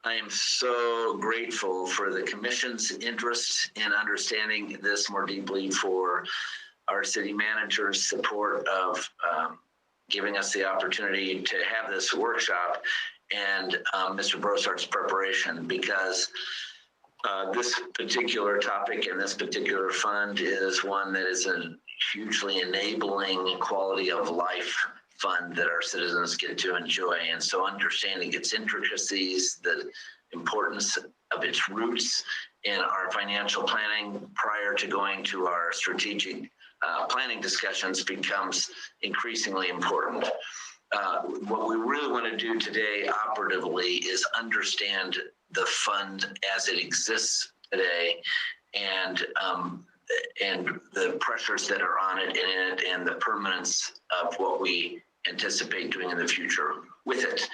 I am so grateful for the Commission's interest in understanding this more deeply, for our city manager's support of giving us the opportunity to have this workshop, and Mr. Brossardt's preparation, because this particular topic and this particular fund is one that is a hugely enabling quality of life fund that our citizens get to enjoy. And so understanding its intricacies, the importance of its roots in our financial planning prior to going to our strategic planning discussions becomes increasingly important. What we really want to do today operatively is understand the fund as it exists today, and the pressures that are on it in it, and the permanence of what we anticipate doing in the future with it,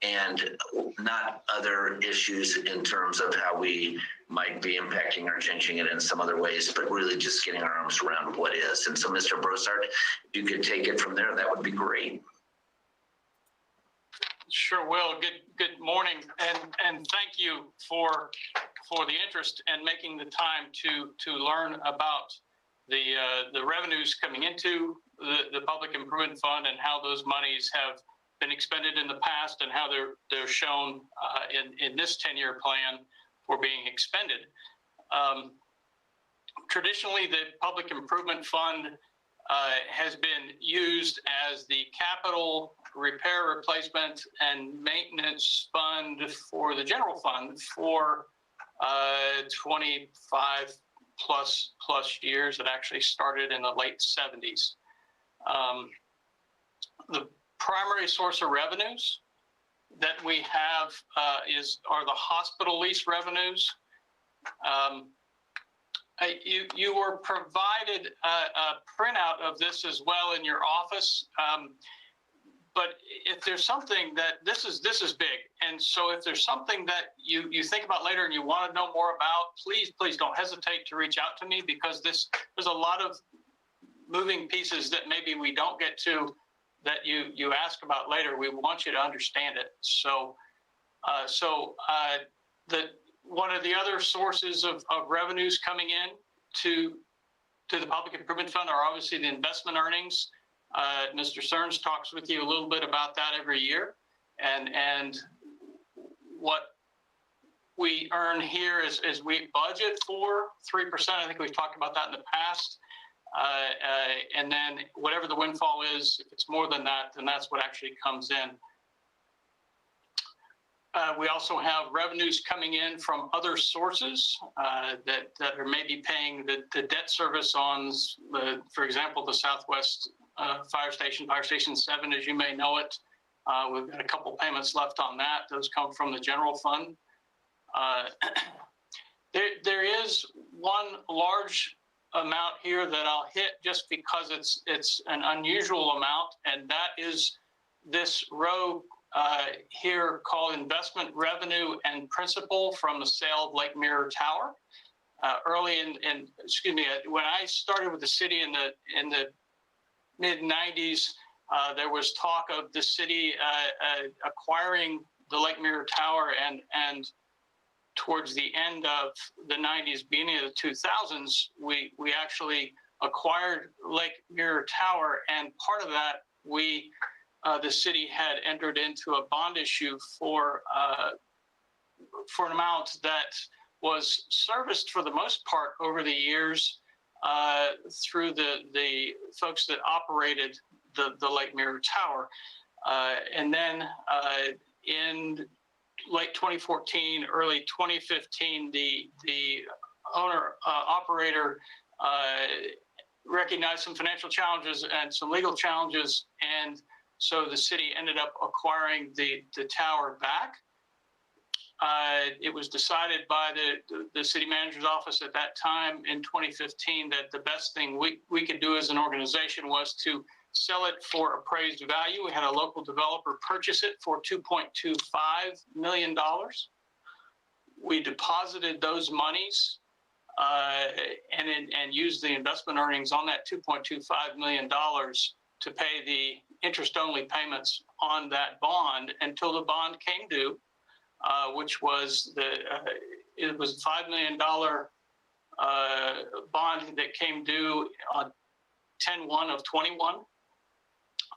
and not other issues in terms of how we might be impacting or changing it in some other ways, but really just getting our arms around what is. And so, Mr. Brossardt, if you could take it from there, that would be great. Sure will. Good morning, and thank you for the interest and making the time to learn about the revenues coming into the Public Improvement Fund, and how those monies have been expended in the past, and how they're shown in this 10-year plan for being expended. Traditionally, the Public Improvement Fund has been used as the capital repair, replacement, and maintenance fund for the general fund for 25 plus years. It actually started in the late 70s. The primary source of revenues that we have are the hospital lease revenues. You were provided a printout of this as well in your office, but if there's something that this is big, and so if there's something that you think about later and you want to know more about, please don't hesitate to reach out to me, because there's a lot of moving pieces that maybe we don't get to that you ask about later. We want you to understand it. So one of the other sources of revenues coming in to the Public Improvement Fund are obviously the investment earnings. Mr. Stearns talks with you a little bit about that every year, and what we earn here is we budget for 3%. I think we've talked about that in the past. And then whatever the windfall is, if it's more than that, then that's what actually comes in. We also have revenues coming in from other sources that are maybe paying the debt service on, for example, the Southwest Fire Station 7, as you may know it. We've got a couple payments left on that. Those come from the general fund. There is one large amount here that I'll hit just because it's an unusual amount, and that is this row here called investment revenue and principal from the sale of Lake Mirror Tower. Early when I started with the city in the mid-90s, there was talk of the city acquiring the Lake Mirror Tower, and towards the end of the 90s, beginning of the 2000s, we actually acquired Lake Mirror Tower, and part of that the city had entered into a bond issue for an amount that was serviced for the most part over the years through the folks that operated the Lake Mirror Tower. And then in late 2014, early 2015, the owner operator recognized some financial challenges and some legal challenges, and so the city ended up acquiring the tower back. It was decided by the city manager's office at that time in 2015 that the best thing we could do as an organization was to sell it for appraised value. We had a local developer purchase it for $2.25 million. We deposited those monies and used the investment earnings on that $2.25 million to pay the interest-only payments on that bond until the bond came due. which was it was $5 million bond that came due on 10/1 of 21.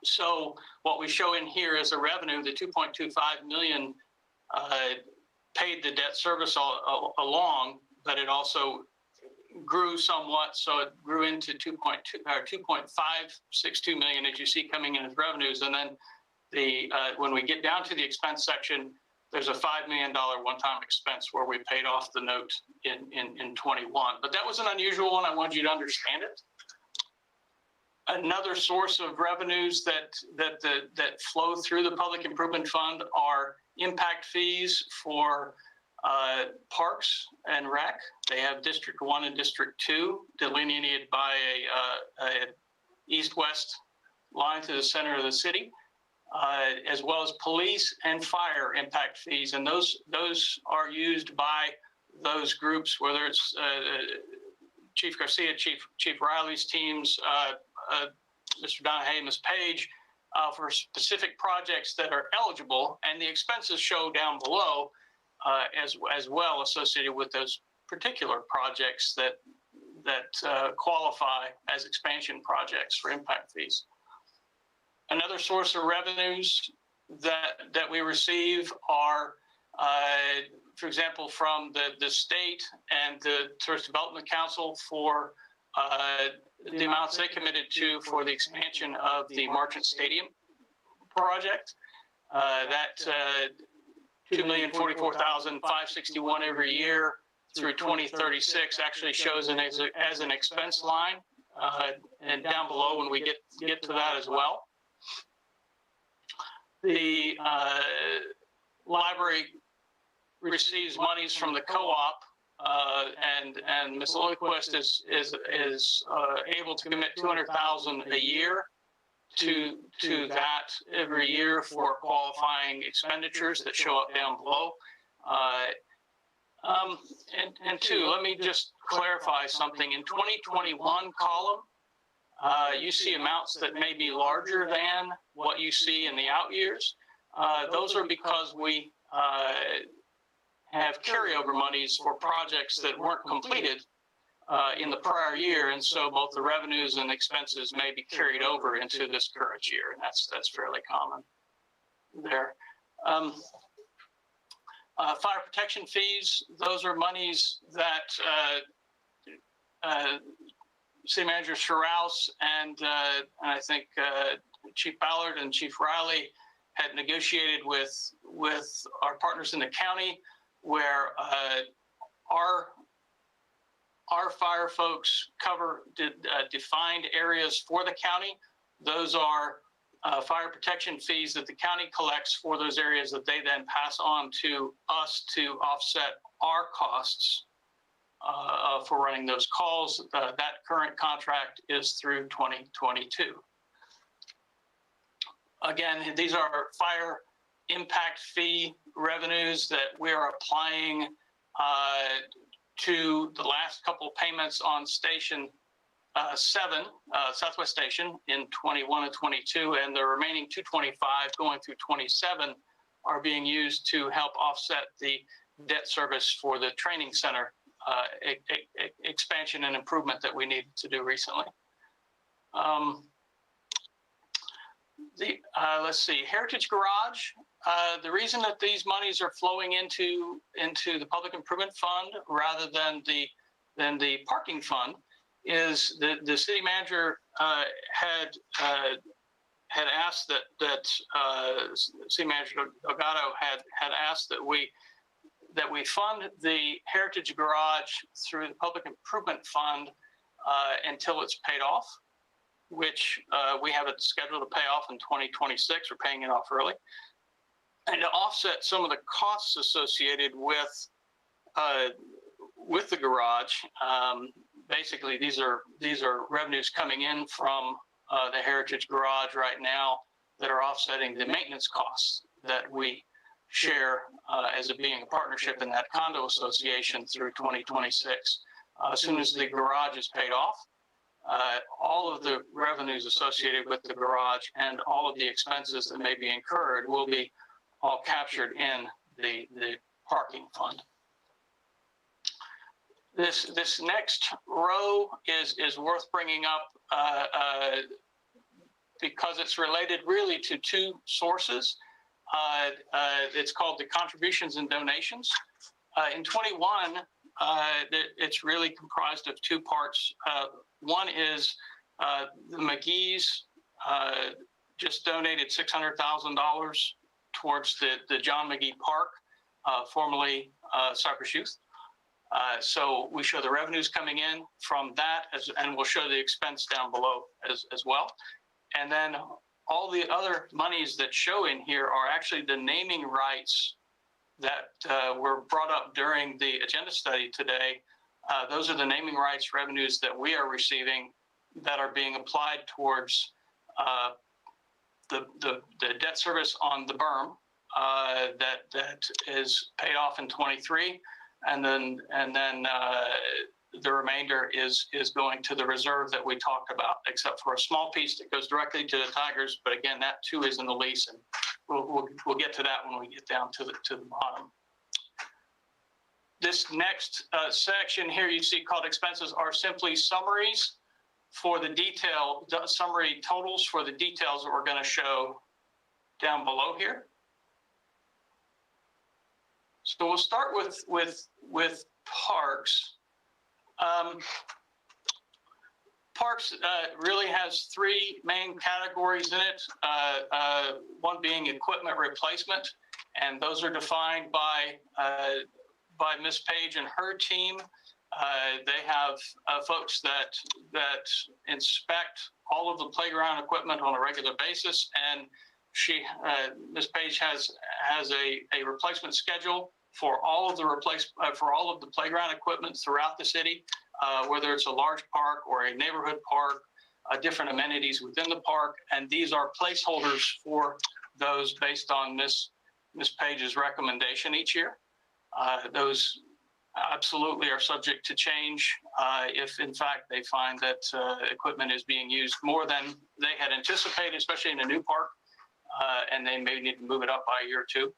So what we show in here is a revenue, the 2.25 million paid the debt service along, but it also grew somewhat. So it grew into 2.562 million, as you see coming in as revenues. And then when we get down to the expense section, there's a $5 million one-time expense where we paid off the note in 21. But that was an unusual one. I wanted you to understand it. Another source of revenues that flow through the Public Improvement Fund are impact fees for parks and rec. They have District 1 and District 2 delineated by a east-west line to the center of the city, as well as police and fire impact fees. And those are used by those groups, whether it's Chief Garcia, Chief Riley's teams, Mr. Donahue, Ms. Page, for specific projects that are eligible, and the expenses show down below as well associated with those particular projects that qualify as expansion projects for impact fees. Another source of revenues that we receive are, for example, from the state and the Tourist Development Council for the amounts they committed to for the expansion of the Marchant Stadium project. That $2,044,561 every year through 2036 actually shows as an expense line, and down below when we get to that as well. The library receives monies from the co-op, and Ms. Lillquist is able to commit $200,000 a year to that every year for qualifying expenditures that show up down below. And two, let me just clarify something. In 2021 column, you see amounts that may be larger than what you see in the out years. Those are because we have carryover monies for projects that weren't completed in the prior year, and so both the revenues and expenses may be carried over into this current year, and that's fairly common there. Fire protection fees, those are monies that City Manager Sherrouse and I think Chief Ballard and Chief Riley had negotiated with our partners in the county, where our fire folks cover defined areas for the county. Those are fire protection fees that the county collects for those areas that they then pass on to us to offset our costs for running those calls. That current contract is through 2022. Again, these are fire impact fee revenues that we are applying to the last couple payments on Station 7, Southwest Station in 21 and 22, and the remaining 225 going through 27 are being used to help offset the debt service for the training center expansion and improvement that we needed to do recently. Let's see, Heritage Garage. The reason that these monies are flowing into the Public Improvement Fund rather than the parking fund is the city manager had asked that City Manager Delgado had asked that we fund the Heritage Garage through the Public Improvement Fund until it's paid off, which we have it scheduled to pay off in 2026. We're paying it off early. And to offset some of the costs associated with the garage, basically these are revenues coming in from the Heritage Garage right now that are offsetting the maintenance costs that we share as being a partnership in that condo association through 2026. As soon as the garage is paid off, all of the revenues associated with the garage and all of the expenses that may be incurred will be all captured in the parking fund. This next row is worth bringing up because it's related really to two sources. It's called the contributions and donations. In 21, it's really comprised of two parts. One is the McGee's just donated $600,000 towards the John McGee Park, formerly Cypress Youth. So we show the revenues coming in from that, and we'll show the expense down below as well. And then all the other monies that show in here are actually the naming rights that were brought up during the agenda study today. Those are the naming rights revenues that we are receiving that are being applied towards the debt service on the berm that is paid off in 23, and then the remainder is going to the reserve that we talked about, except for a small piece that goes directly to the Tigers. But again, that too is in the lease, and we'll get to that when we get down to the bottom. This next section here you see called expenses are simply summaries for the summary totals for the details that we're going to show down below here. So we'll start with parks. Parks really has three main categories in it. One being equipment replacement, and those are defined by Ms. Page and her team. They have folks that inspect all of the playground equipment on a regular basis, and Ms. Page has a replacement schedule for all of the playground equipment throughout the city, whether it's a large park or a neighborhood park, different amenities within the park, and these are placeholders for those based on Ms. Page's recommendation each year. Those absolutely are subject to change if, in fact, they find that equipment is being used more than they had anticipated, especially in a new park, and they may need to move it up by a year or two.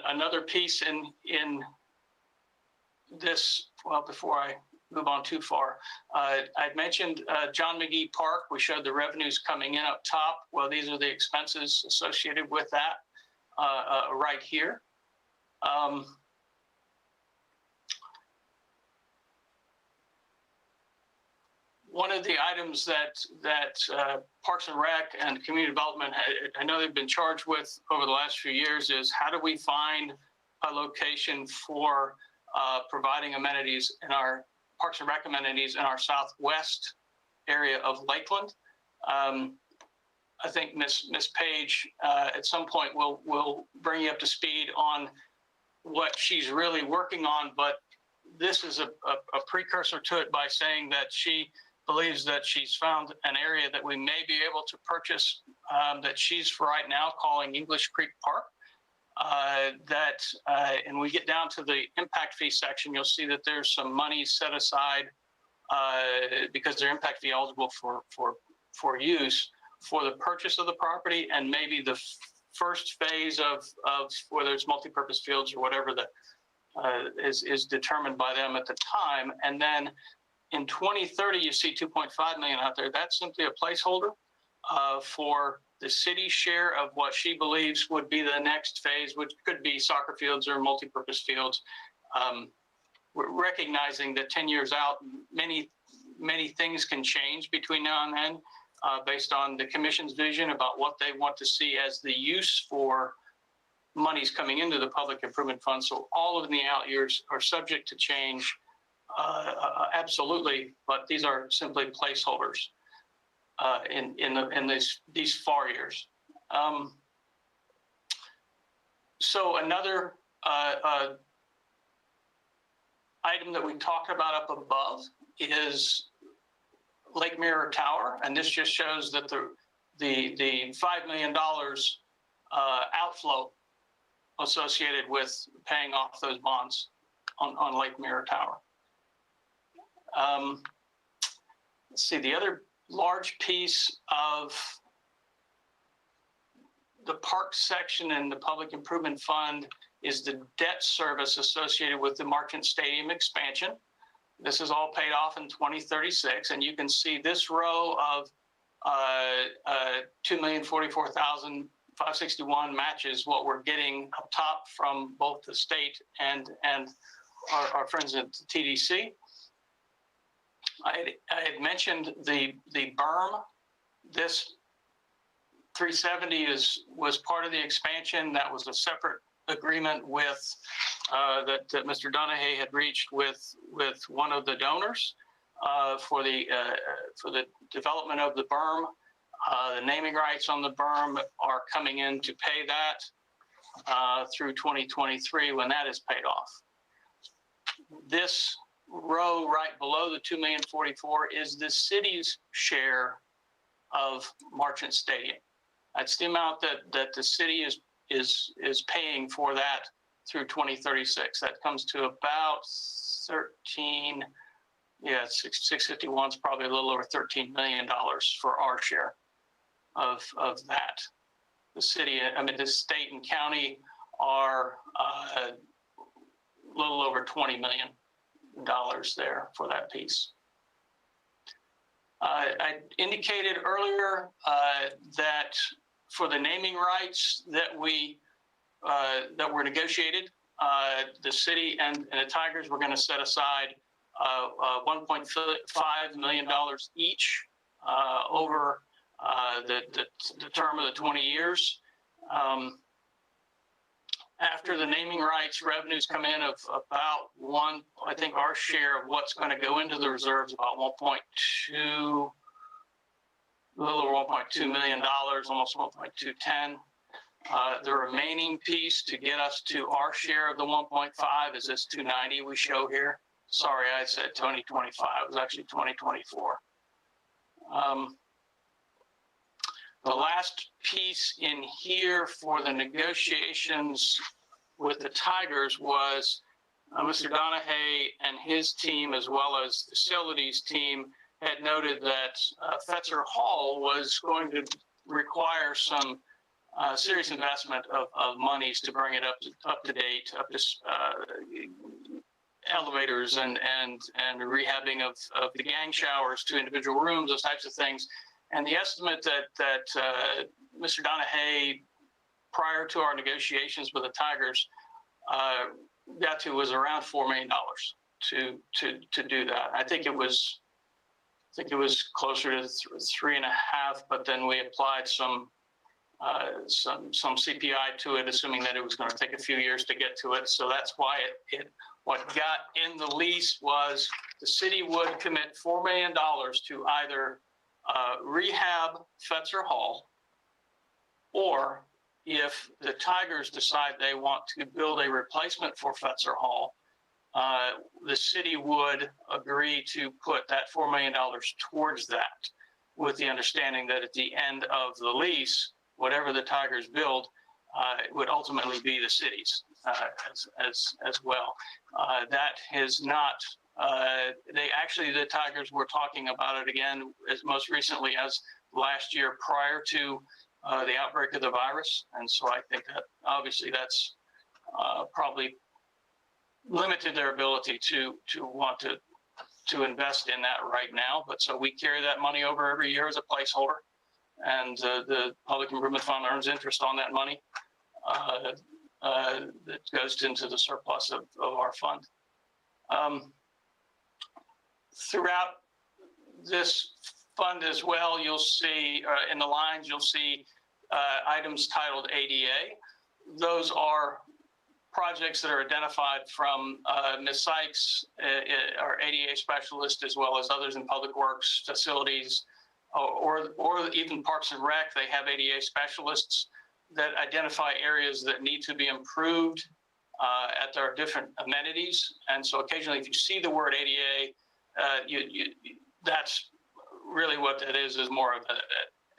Another piece in this, well, before I move on too far, I'd mentioned John McGee Park. We showed the revenues coming in up top. Well, these are the expenses associated with that right here. One of the items that Parks and Rec and Community Development, I know they've been charged with over the last few years, is how do we find a location for providing amenities in our Parks and Rec amenities in our southwest area of Lakeland. I think Ms. Page at some point will bring you up to speed on what she's really working on, but this is a precursor to it by saying that she believes that she's found an area that we may be able to purchase that she's for right now calling English Creek Park. And we get down to the impact fee section, you'll see that there's some money set aside because they're impact fee eligible for use for the purchase of the property, and maybe the first phase of whether it's multi-purpose fields or whatever that is determined by them at the time. And then in 2030, you see 2.5 million out there. That's simply a placeholder for the city's share of what she believes would be the next phase, which could be soccer fields or multi-purpose fields. We're recognizing that 10 years out, many things can change between now and then based on the commission's vision about what they want to see as the use for monies coming into the public improvement fund. So all of the out years are subject to change, absolutely, but these are simply placeholders in these far years. So another item that we talked about up above is Lake Mirror Tower, and this just shows that the $5 million outflow associated with paying off those bonds on Lake Mirror Tower. Let's see, the other large piece of the park section in the Public Improvement Fund is the debt service associated with the Marchant Stadium expansion. This is all paid off in 2036, and you can see this row of $2,044,561 matches what we're getting up top from both the state and our friends at the TDC. I had mentioned the berm. This 370 was part of the expansion. That was a separate agreement with that Mr. Donahue had reached with one of the donors for the development of the berm. The naming rights on the berm are coming in to pay that through 2023 when that is paid off. This row right below the $2,044,000 is the city's share of Marchant Stadium. That's the amount that the city is paying for that through 2036. That comes to about 13, 651 is probably a little over $13 million for our share of that. The city, the state and county are a little over $20 million there for that piece. I indicated earlier that for the naming rights that were negotiated, the city and the Tigers were going to set aside $1.5 million each over the term of the 20 years. After the naming rights, revenues come in of about I think our share of what's going to go into the reserves about a little over $1.2 million, almost 1.210. The remaining piece to get us to our share of the 1.5 is this 290 we show here. Sorry, I said 2025. It was actually 2024. The last piece in here for the negotiations with the Tigers was Mr. Donahue and his team, as well as the facilities team, had noted that Fetzer Hall was going to require some serious investment of monies to bring it up to date, up to elevators and rehabbing of the gang showers to individual rooms, those types of things. And the estimate that Mr. Donahue, prior to our negotiations with the Tigers, got to was around $4 million to do that. I think it was closer to 3.5, but then we applied some CPI to it, assuming that it was going to take a few years to get to it. So that's why what got in the lease was the city would commit $4 million to either rehab Fetzer Hall, or if the Tigers decide they want to build a replacement for Fetzer Hall, the city would agree to put that $4 million towards that, with the understanding that at the end of the lease, whatever the Tigers build would ultimately be the city's as well. That has not. The Tigers were talking about it again as most recently as last year prior to the outbreak of the virus. And so I think that obviously that's probably limited their ability to want to invest in that right now. But so we carry that money over every year as a placeholder, and the Public Improvement Fund earns interest on that money that goes into the surplus of our fund. Throughout this fund as well, you'll see in the lines, you'll see items titled ADA. Those are projects that are identified from Ms. Sykes, our ADA specialist, as well as others in Public Works, facilities, or even Parks and Rec. They have ADA specialists that identify areas that need to be improved at their different amenities. And so occasionally, if you see the word ADA, that's really what that is more of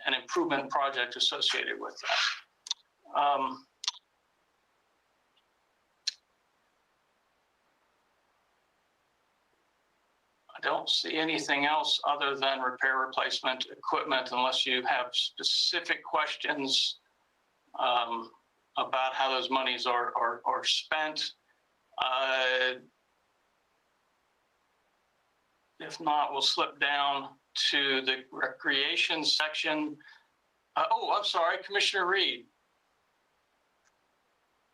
an improvement project associated with that. I don't see anything else other than repair replacement equipment, unless you have specific questions about how those monies are spent. If not, we'll slip down to the recreation section. I'm sorry, Commissioner Reed.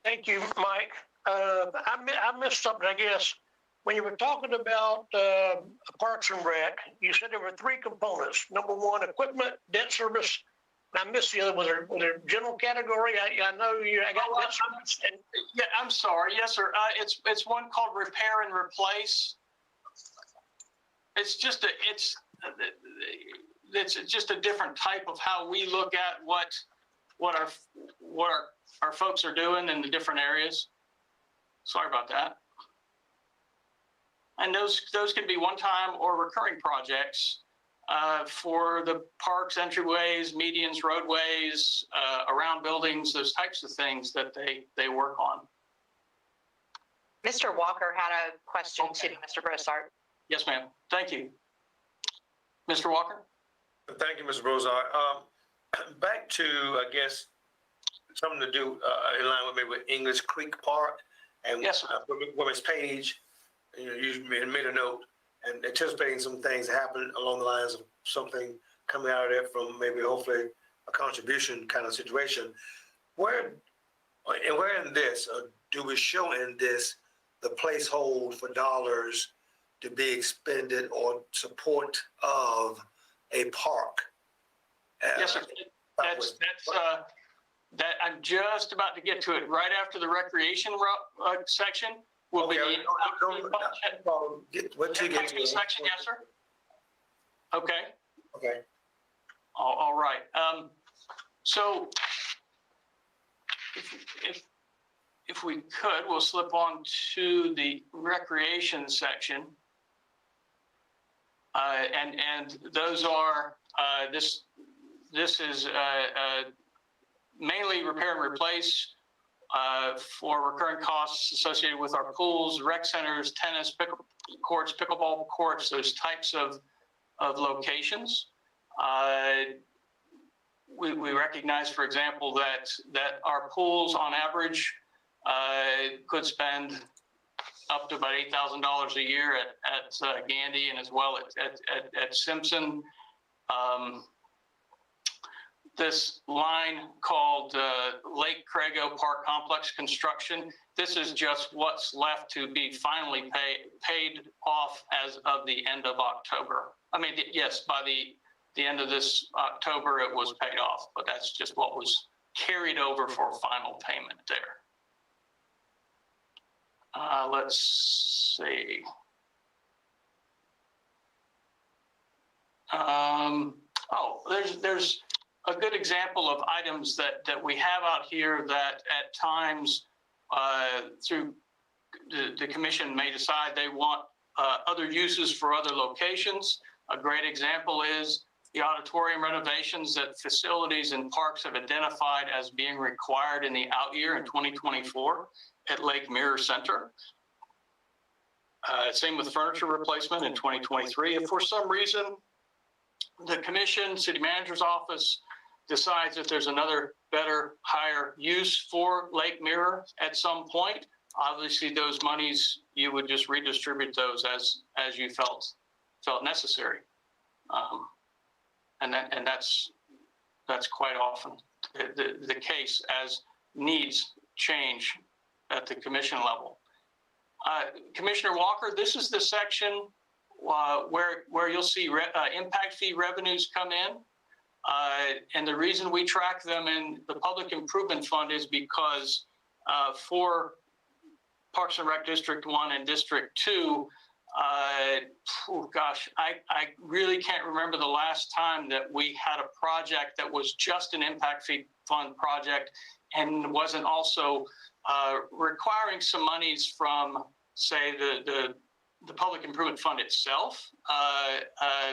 Thank you, Mike. I missed something, I guess. When you were talking about Parks and Rec, you said there were three components. Number one, equipment, debt service. And I missed the other. Was there general category? I know I got debt service. Yeah, I'm sorry. Yes, sir. It's one called repair and replace. It's just a different type of how we look at what our folks are doing in the different areas. Sorry about that. And those can be one-time or recurring projects for the parks, entryways, medians, roadways, around buildings, those types of things that they work on. Mr. Walker had a question to Mr. Broussard. Yes, ma'am. Thank you. Mr. Walker? Thank you, Mr. Broussard. Back to, I guess, something to do in line with English Creek Park and yes, Women's Page. You made a note and anticipating some things happen along the lines of something coming out of there from maybe hopefully a contribution kind of situation. Where in this do we show in this the placehold for dollars to be expended or support of a park? Yes, sir. That I'm just about to get to it. Right after the recreation section will be what you get to section. Yes, sir. Okay. Okay. All right. So if we could, we'll slip on to the recreation section. And those are, this is mainly repair and replace for recurring costs associated with our pools, rec centers, tennis, courts, pickleball courts, those types of locations. We recognize, for example, that our pools on average could spend up to about $8,000 a year at Gandy and as well at Simpson. This line called Lake Crago Park Complex Construction, this is just what's left to be finally paid off as of the end of October. I mean, yes, by the end of this October, it was paid off, but that's just what was carried over for final payment there. Let's see. There's a good example of items that we have out here that at times through the commission may decide they want other uses for other locations. A great example is the auditorium renovations that facilities and parks have identified as being required in the out year in 2024 at Lake Mirror Center. Same with furniture replacement in 2023. If for some reason the commission, city manager's office decides that there's another better, higher use for Lake Mirror at some point, obviously those monies, you would just redistribute those as you felt necessary. And that's quite often the case as needs change at the commission level. Commissioner Walker, this is the section where you'll see impact fee revenues come in. And the reason we track them in the Public Improvement Fund is because for Parks and Rec District 1 and District 2, I really can't remember the last time that we had a project that was just an impact fee fund project and wasn't also requiring some monies from, say, the Public Improvement Fund itself,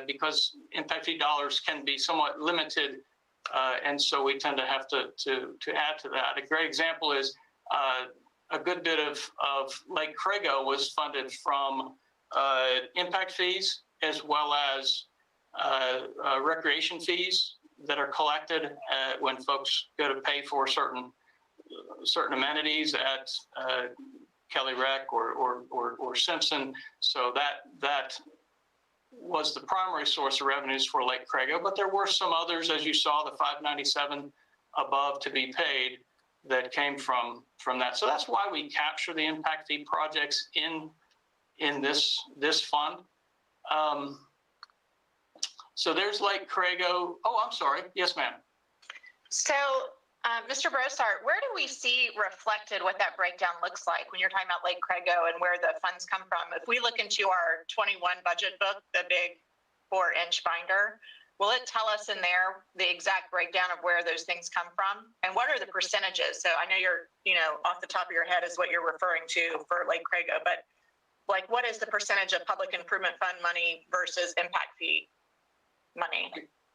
because impact fee dollars can be somewhat limited, and so we tend to have to add to that. A great example is a good bit of Lake Crago was funded from impact fees as well as recreation fees that are collected when folks go to pay for certain amenities at Kelly Rec or Simpson. So that was the primary source of revenues for Lake Crago, but there were some others, as you saw, the 597 above to be paid that came from that. So that's why we capture the impact fee projects in this fund. So there's Lake Crago. Oh, I'm sorry. Yes, ma'am. So, Mr. Brossart, where do we see reflected what that breakdown looks like when you're talking about Lake Crago and where the funds come from? If we look into our 21 budget book, the big 4-inch binder, will it tell us in there the exact breakdown of where those things come from? And what are the percentages? So I know you're, off the top of your head is what you're referring to for Lake Crago, but like what is the percentage of public improvement fund money versus impact fee money?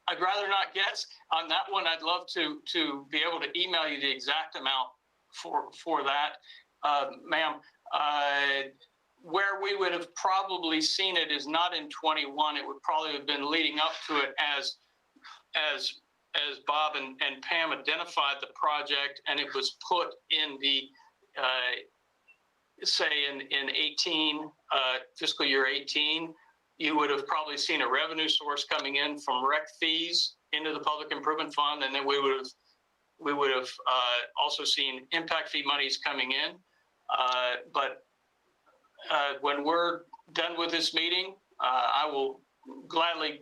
I'd rather not guess on that one. I'd love to be able to email you the exact amount for that, ma'am. Where we would have probably seen it is not in 21. It would probably have been leading up to it as Bob and Pam identified the project, and it was put in the say in 18 fiscal year 18. You would have probably seen a revenue source coming in from rec fees into the public improvement fund, and then we would have also seen impact fee monies coming in. But when we're done with this meeting, I will gladly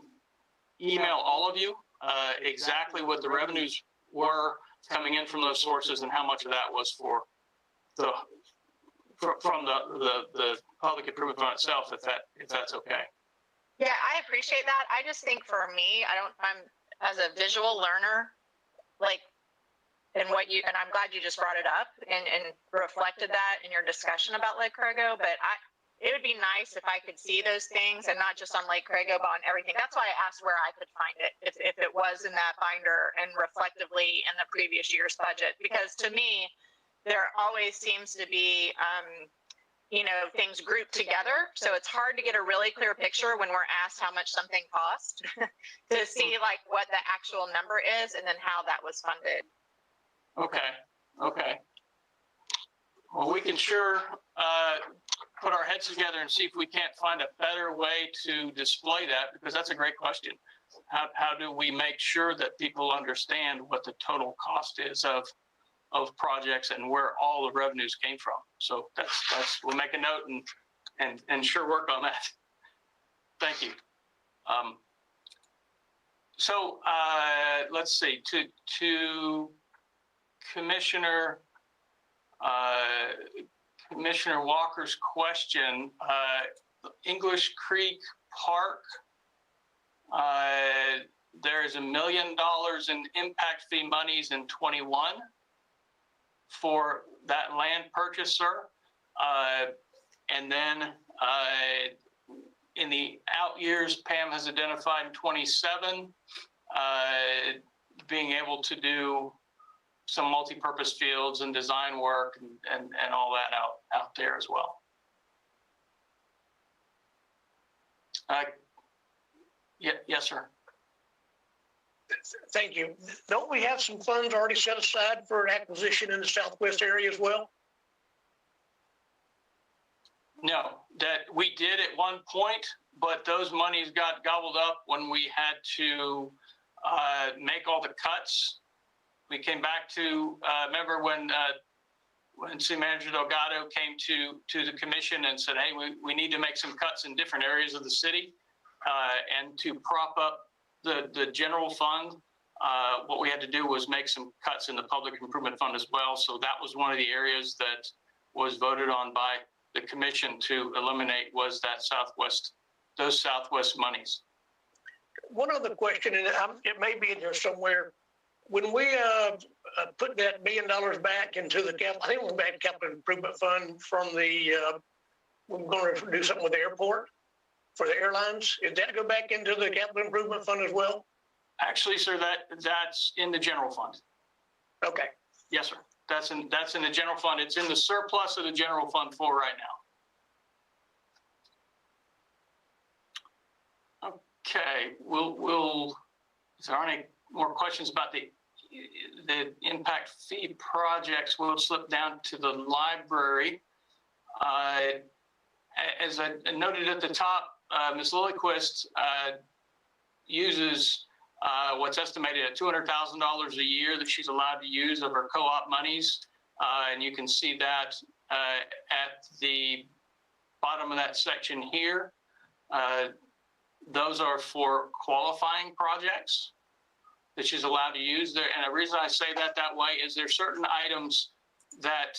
email all of you exactly what the revenues were coming in from those sources and how much of that was from the public improvement fund itself, if that's okay. Yeah, I appreciate that. I just think for me, I'm as a visual learner, and I'm glad you just brought it up and reflected that in your discussion about Lake Crago, but it would be nice if I could see those things and not just on Lake Crago, but on everything. That's why I asked where I could find it, if it was in that binder and reflectively in the previous year's budget, because to me, there always seems to be, things grouped together. So it's hard to get a really clear picture when we're asked how much something cost to see what the actual number is and then how that was funded. Okay. Well, we can sure put our heads together and see if we can't find a better way to display that, because that's a great question. How do we make sure that people understand what the total cost is of projects and where all the revenues came from? So that's we'll make a note and sure work on that. Thank you. So let's see, to Commissioner Walker's question, English Creek Park, there is $1 million in impact fee monies in 21 for that land purchaser. And then in the out years, Pam has identified in 27 being able to do some multi-purpose fields and design work and all that out there as well. Yes, sir. Thank you. Don't we have some funds already set aside for acquisition in the Southwest area as well? No, that we did at one point, but those monies got gobbled up when we had to make all the cuts. We came back to, remember when City Manager Delgado came to the commission and said, hey, we need to make some cuts in different areas of the city and to prop up the general fund. What we had to do was make some cuts in the public improvement fund as well. So that was one of the areas that was voted on by the commission to eliminate, was that those Southwest monies. One other question, and it may be in there somewhere. When we put that $1 million back into the capital improvement fund from the, we're going to do something with the airport for the airlines. Is that go back into the capital improvement fund as well? Actually, sir, that's in the general fund. Okay. Yes, sir. That's in the general fund. It's in the surplus of the general fund for right now. Okay, we'll. Is there any more questions about the impact fee projects, we'll slip down to the library. As I noted at the top, Ms. Lilliquist uses what's estimated at $200,000 a year that she's allowed to use of her co-op monies. And you can see that at the bottom of that section here. Those are for qualifying projects that she's allowed to use there. And the reason I say that way is there's certain items that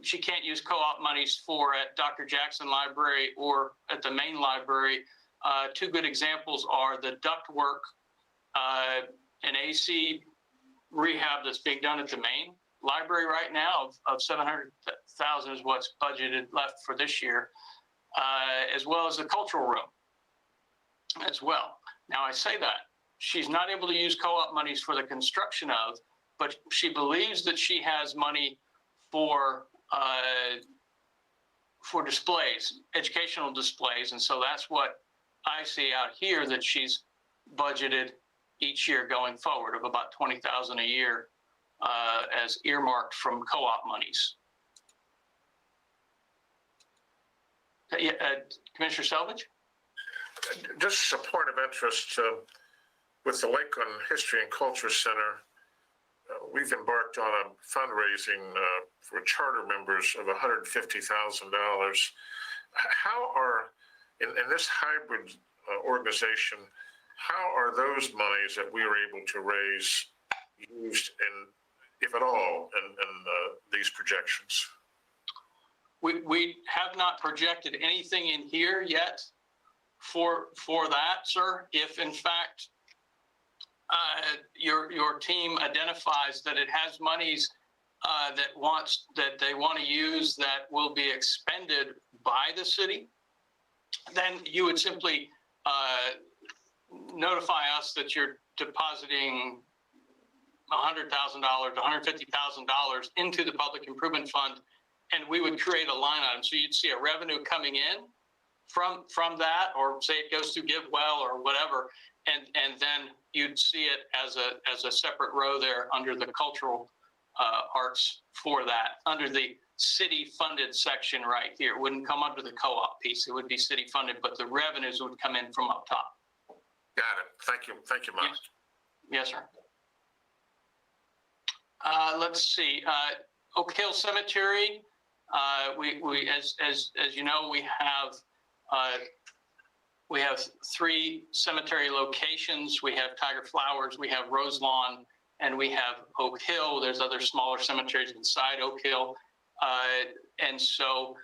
she can't use co-op monies for at Dr. Jackson Library or at the main library. Two good examples are the ductwork and AC rehab that's being done at the main library right now of $700,000 is what's budgeted left for this year, as well as the cultural room as well. Now I say that she's not able to use co-op monies for the construction of, but she believes that she has money for displays, educational displays. And so that's what I see out here that she's budgeted each year going forward of about $20,000 a year as earmarked from co-op monies. Commissioner Selvage? Just a point of interest, with the Lakeland History and Culture Center, we've embarked on a fundraising for charter members of $150,000. How are, in this hybrid organization, how are those monies that we are able to raise used, if at all, in these projections? We have not projected anything in here yet for that, sir. If in fact your team identifies that it has monies that they want to use that will be expended by the city, then you would simply notify us that you're depositing $100,000, $150,000 into the Public Improvement Fund, and we would create a line item. So you'd see a revenue coming in from that, or say it goes through GiveWell or whatever, and then you'd see it as a separate row there under the cultural arts for that, under the city funded section right here. It wouldn't come under the co-op piece. It would be city funded, but the revenues would come in from up top. Got it. Thank you. Thank you, Mike. Yes, sir. Let's see. Oak Hill Cemetery. We as you know, we have 3 cemetery locations. We have Tiger Flowers, we have Roselawn, and we have Oak Hill. There's other smaller cemeteries inside Oak Hill. And so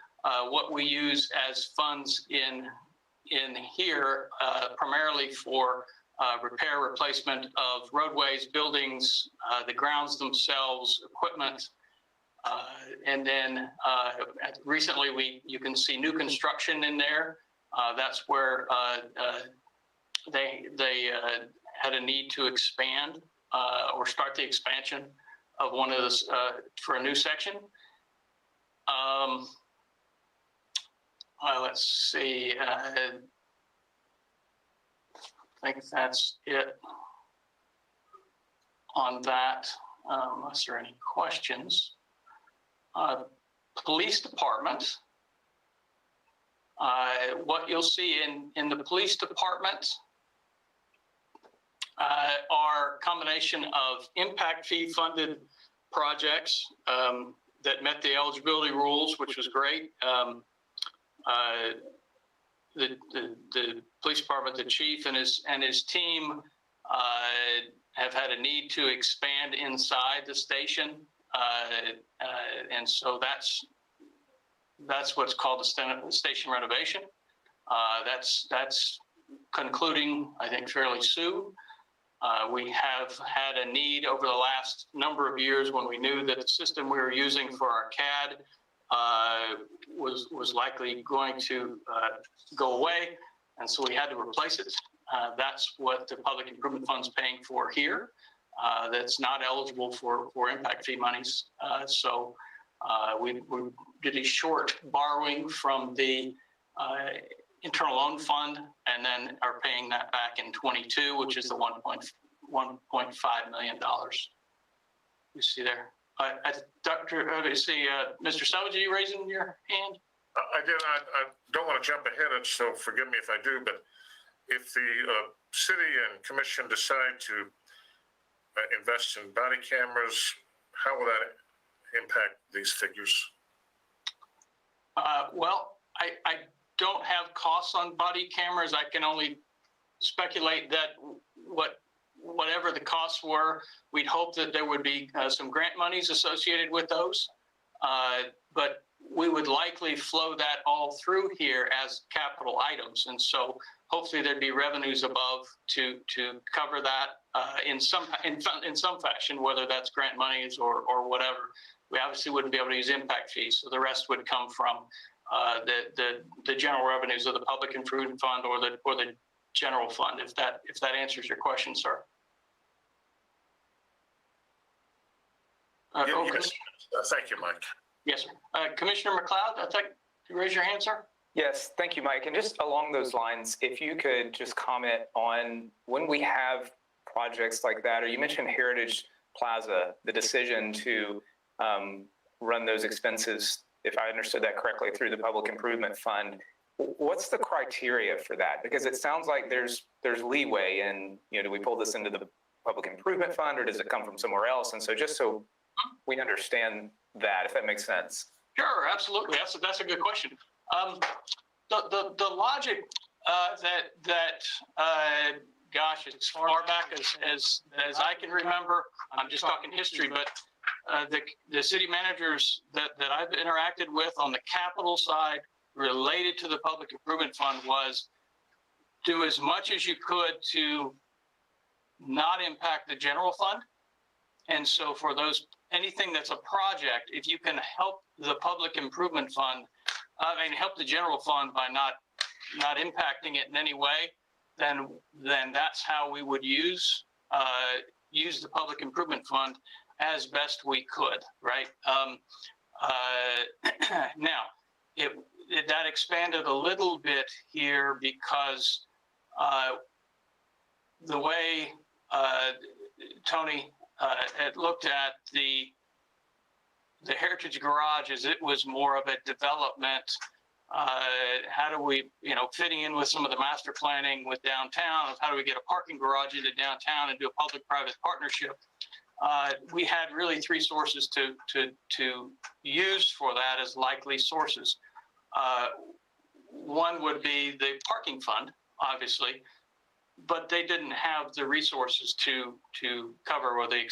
what we use as funds in here, primarily for repair, replacement of roadways, buildings, the grounds themselves, equipment. And then recently you can see new construction in there. That's where they had a need to expand or start the expansion of one of those for a new section. Let's see. I think that's it on that, unless there are any questions. Police department. What you'll see in the police department are a combination of impact fee funded projects that met the eligibility rules, which was great. The police department, the chief and his team have had a need to expand inside the station, and so that's what's called the station renovation. That's concluding, I think, fairly soon. We have had a need over the last number of years when we knew that the system we were using for our CAD was likely going to go away, and so we had to replace it. That's what the Public Improvement Fund's paying for here. That's not eligible for impact fee monies. So we did a short borrowing from the internal loan fund, and then are paying that back in 22, which is the $1.5 million. You see there. Dr. Mr. Savage, are you raising your hand? I did. I don't want to jump ahead, so forgive me if I do, but if the city and commission decide to invest in body cameras, how will that impact these figures? Well, I don't have costs on body cameras. I can only speculate that whatever the costs were, we'd hope that there would be some grant monies associated with those. But we would likely flow that all through here as capital items. And so hopefully there'd be revenues above to cover that in some fashion, whether that's grant monies or whatever. We obviously wouldn't be able to use impact fees. So the rest would come from the general revenues of the Public Improvement Fund or the general fund, if that answers your question, sir. Yes. Thank you, Mike. Yes, sir. Commissioner McLeod, I think you raise your hand, sir. Yes, thank you, Mike. And just along those lines, if you could just comment on when we have projects like that, or you mentioned Heritage Plaza, the decision to run those expenses, if I understood that correctly, through the Public Improvement Fund. What's the criteria for that? Because it sounds like there's leeway in, do we pull this into the Public Improvement Fund or does it come from somewhere else? And so just so we understand that, if that makes sense. Sure, absolutely. That's a good question. The logic gosh, as far back as I can remember, I'm just talking history, but the city managers that I've interacted with on the capital side related to the Public Improvement Fund was do as much as you could to not impact the general fund. And so for anything that's a project, if you can help the Public Improvement Fund, help the general fund by not impacting it in any way, then that's how we would use the Public Improvement Fund as best we could, right? Now, that expanded a little bit here because the way Tony had looked at the Heritage Garage is it was more of a development. How do we, fitting in with some of the master planning with downtown of how do we get a parking garage into downtown and do a public-private partnership? We had really three sources to use for that as likely sources. One would be the parking fund, obviously, but they didn't have the resources to cover or the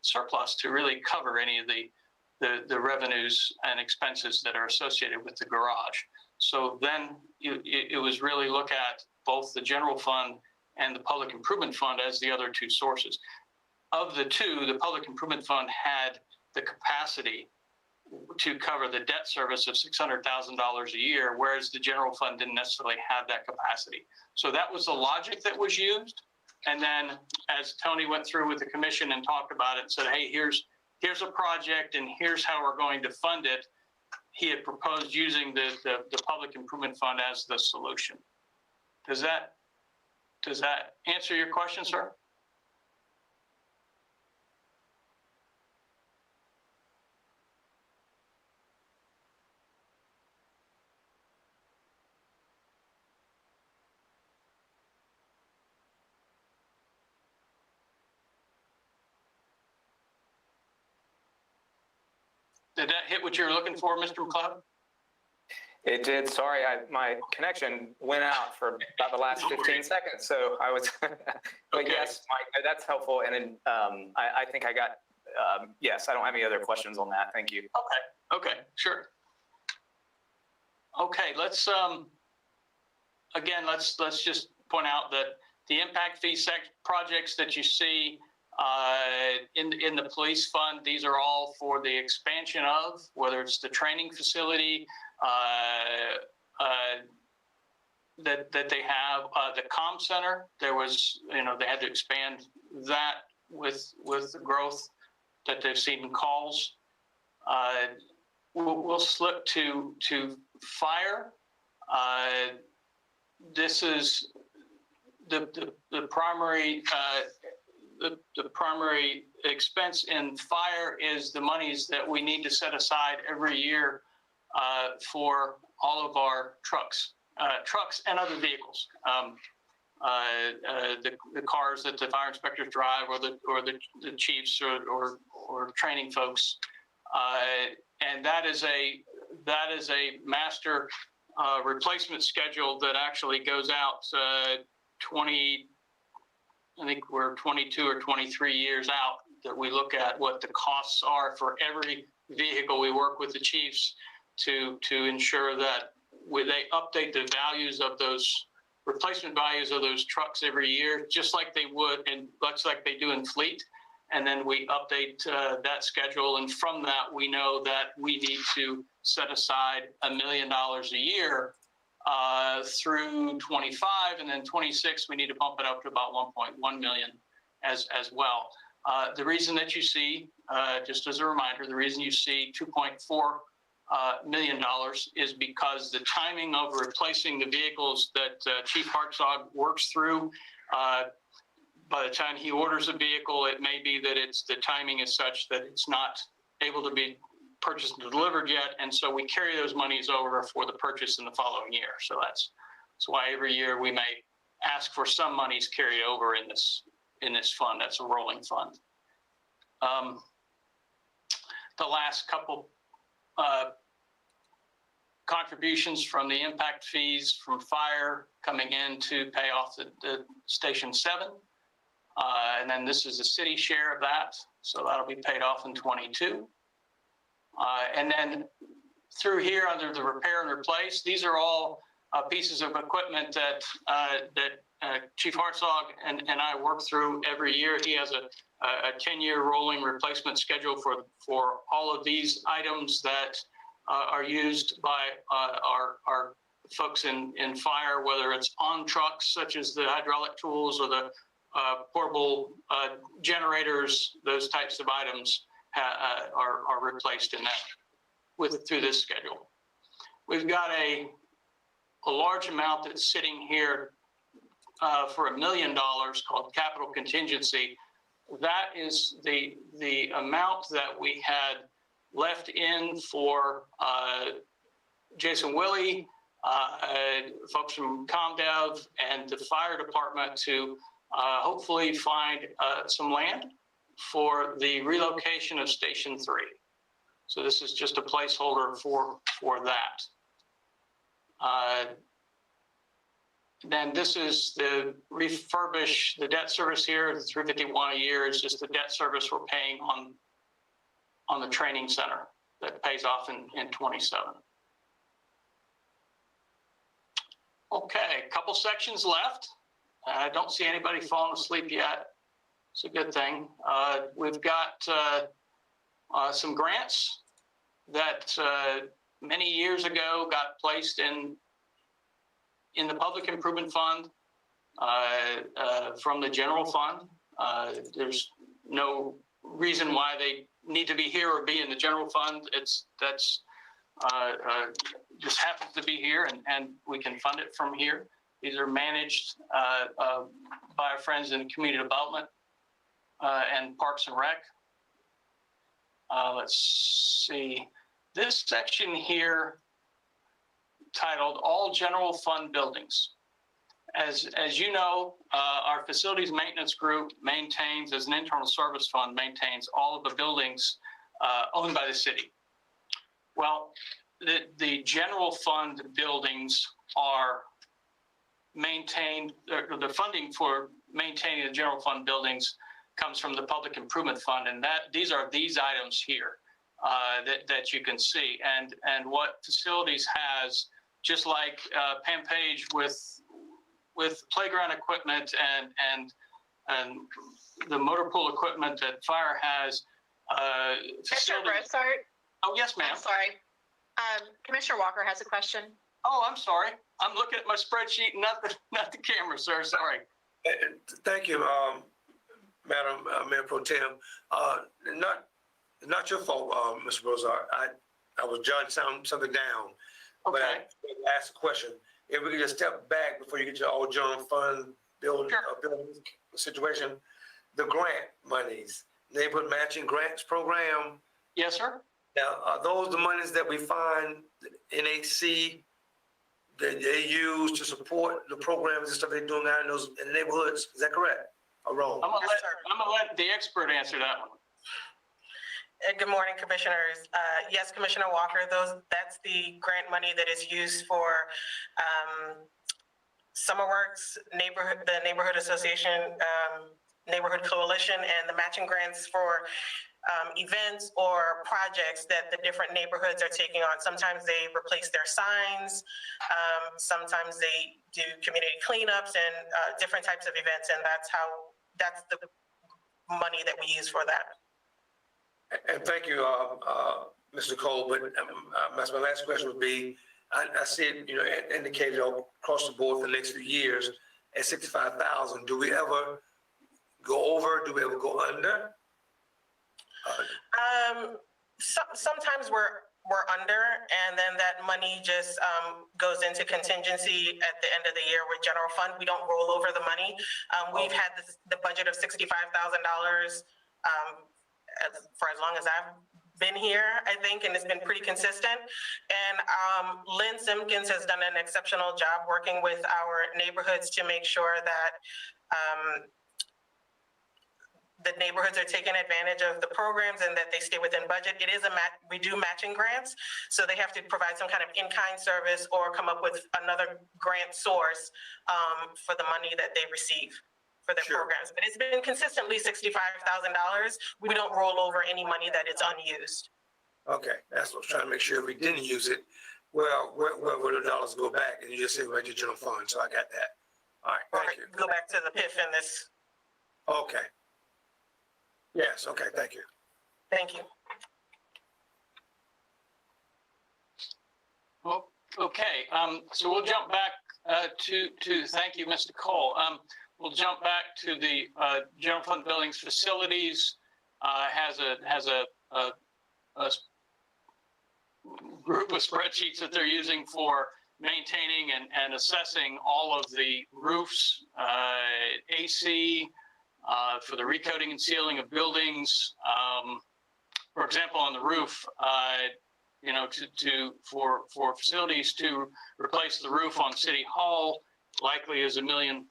surplus to really cover any of the revenues and expenses that are associated with the garage. So then it was really look at both the general fund and the Public Improvement Fund as the other two sources. Of the two, the Public Improvement Fund had the capacity to cover the debt service of $600,000 a year, whereas the general fund didn't necessarily have that capacity. So that was the logic that was used. And then as Tony went through with the commission and talked about it and said, hey, here's a project and here's how we're going to fund it, he had proposed using the Public Improvement Fund as the solution. Does that answer your question, sir? Did that hit what you were looking for, Mr. McLeod? It did. Sorry, my connection went out for about the last 15 seconds. So I was, but Okay. Yes, Mike, that's helpful. And then I think I got, yes, I don't have any other questions on that. Thank you. Okay, sure. Okay, let's just point out that the impact fee projects that you see in the police fund, these are all for the expansion of, whether it's the training facility that they have, the comm center. There was, they had to expand that with the growth that they've seen in calls. We'll slip to fire. This is the primary the primary expense in fire is the monies that we need to set aside every year for all of our trucks and other vehicles. The cars that the fire inspectors drive, or the chiefs or training folks, and that is a master replacement schedule that actually goes out 20. I think we're 22 or 23 years out that we look at what the costs are for every vehicle. We work with the chiefs to ensure that they update the values of those replacement values of those trucks every year, just like they would and much like they do in fleet. And then we update that schedule. And from that, we know that we need to set aside $1 million a year through 25, and then 26, we need to bump it up to about 1.1 million as well. The reason that you see, just as a reminder, the reason you see $2.4 million is because the timing of replacing the vehicles that Chief Hartzog works through, by the time he orders a vehicle, it may be that the timing is such that it's not able to be purchased and delivered yet, and so we carry those monies over for the purchase in the following year. So that's why every year we may ask for some monies carried over in this fund. That's a rolling fund. The last couple contributions from the impact fees from fire coming in to pay off the Station 7, and then this is the city share of that, so that'll be paid off in 22. And then through here under the repair and replace, these are all pieces of equipment that Chief Hartzog and I work through every year. He has a 10-year rolling replacement schedule for all of these items that are used by our folks in fire, whether it's on trucks such as the hydraulic tools or the portable generators. Those types of items are replaced in that through this schedule. We've got a large amount that's sitting here for $1 million called capital contingency. That is the amount that we had left in for Jason Willey, folks from ComDev, and the fire department to hopefully find some land for the relocation of Station 3. So this is just a placeholder for that. Then this is the refurbish, the debt service here, the $351 a year is just the debt service we're paying on the training center that pays off in 27. Okay, a couple sections left. I don't see anybody falling asleep yet. It's a good thing. We've got some grants that many years ago got placed in the Public Improvement Fund from the general fund. There's no reason why they need to be here or be in the general fund. That's just happens to be here, and we can fund it from here. These are managed by our friends in community development and Parks and Rec. Let's see. This section here titled All General Fund Buildings. As you know, our facilities maintenance group maintains, as an internal service fund, maintains all of the buildings owned by the city. Well, the general fund buildings are maintained, the funding for maintaining the general fund buildings comes from the Public Improvement Fund, and these are these items here that you can see. And what facilities has, just like Pam Page with playground equipment and the motor pool equipment that fire has. Mr. Broussard? Oh, yes, ma'am. I'm sorry. Commissioner Walker has a question. Oh, I'm sorry. I'm looking at my spreadsheet, not the camera, sir. Sorry. Thank you, Madam Mayor Pro Tem. Not your fault, Mr. Broussard. I was jotting something down. But Okay. I asked a question. If we could just step back before you get to all general fund building situation, the grant monies, neighborhood matching grants program. Yes, sir. Now, are those the monies that we find NAC that they use to support the programs and stuff they're doing out in those in neighborhoods? Is that correct or wrong? I'm gonna let the expert answer that one. Good morning, Commissioners. Yes, Commissioner Walker, that's the grant money that is used for SummerWorks, the Neighborhood Association, Neighborhood Coalition, and the matching grants for events or projects that the different neighborhoods are taking on. Sometimes they replace their signs. Sometimes they do community cleanups and different types of events, and that's the money that we use for that. And thank you, Mr. Cole, but my last question would be, I see it, indicated across the board for the next few years at 65,000. Do we ever go over? Do we ever go under? Sometimes we're under, and then that money just goes into contingency at the end of the year with general fund. We don't roll over the money. We've had the budget of $65,000 for as long as I've been here, I think, and it's been pretty consistent. And Lynn Simpkins has done an exceptional job working with our neighborhoods to make sure that the neighborhoods are taking advantage of the programs and that they stay within budget. It is we do matching grants, so they have to provide some kind of in-kind service or come up with another grant source for the money that they receive for their programs. But it's been consistently $65,000. We don't roll over any money that is unused. Okay, that's what I was trying to make sure. If we didn't use it, well, where would the dollars go back? And you just said right to general fund, so I got that. All right, thank you. Go back to the PIF in this. Okay. Yes, okay, thank you. Thank you. Well, okay, so we'll jump back to thank you, Mr. Cole. We'll jump back to the general fund buildings facilities. Has a group of spreadsheets that they're using for maintaining and assessing all of the roofs, AC, for the recoating and sealing of buildings. For example, on the roof, for facilities to replace the roof on City Hall likely is $1 million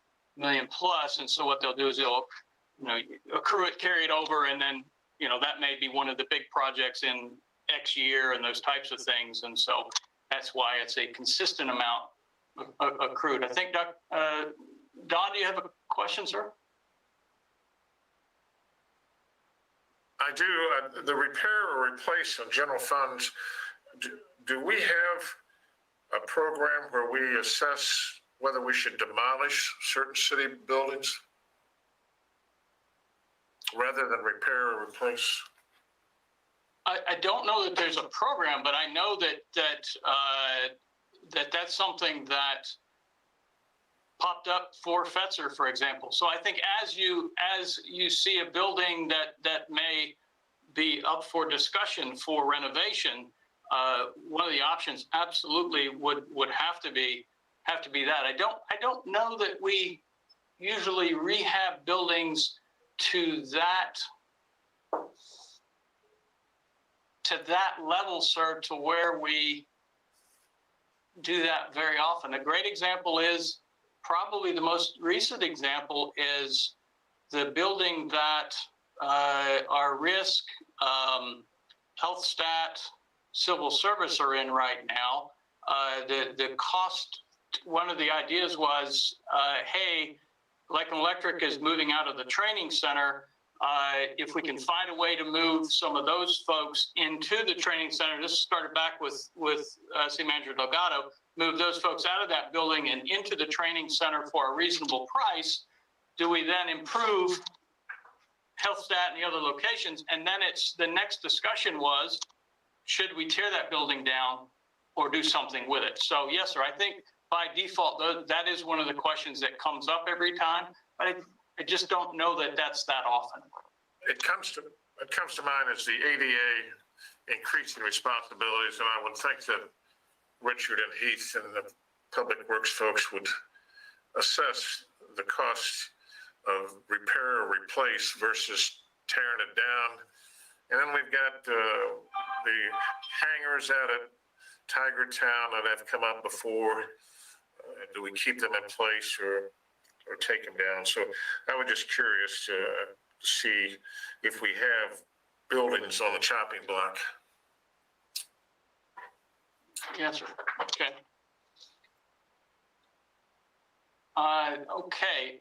plus. And so what they'll do is they'll, accrue it, carry it over, and then, that may be one of the big projects in X year and those types of things. And so that's why it's a consistent amount accrued. I think, Don, do you have a question, sir? I do. The repair or replace on general funds, do we have a program where we assess whether we should demolish certain city buildings rather than repair or replace? I don't know that there's a program, but I know that's something that popped up for Fetzer, for example. So I think as you see a building that may be up for discussion for renovation, one of the options absolutely would have to be that. I don't know that we usually rehab buildings to that level, sir, to where we do that very often. A great example is, probably the most recent example is the building that our risk, health stat, civil service are in right now. The cost, one of the ideas was, hey, Like Electric is moving out of the training center. If we can find a way to move some of those folks into the training center, this started back with City Manager Delgado, move those folks out of that building and into the training center for a reasonable price. Do we then improve health stat and the other locations? And then the next discussion was, should we tear that building down or do something with it? So yes, sir, I think by default, that is one of the questions that comes up every time, but I just don't know that that's that often. It comes to mind as the ADA increasing responsibilities, and I would think that Richard and Heath and the Public Works folks would assess the cost of repair or replace versus tearing it down. And then we've got the hangars out at Tiger Town that have come up before. Do we keep them in place or take them down? So I was just curious to see if we have buildings on the chopping block. Yes, sir. Okay. Okay.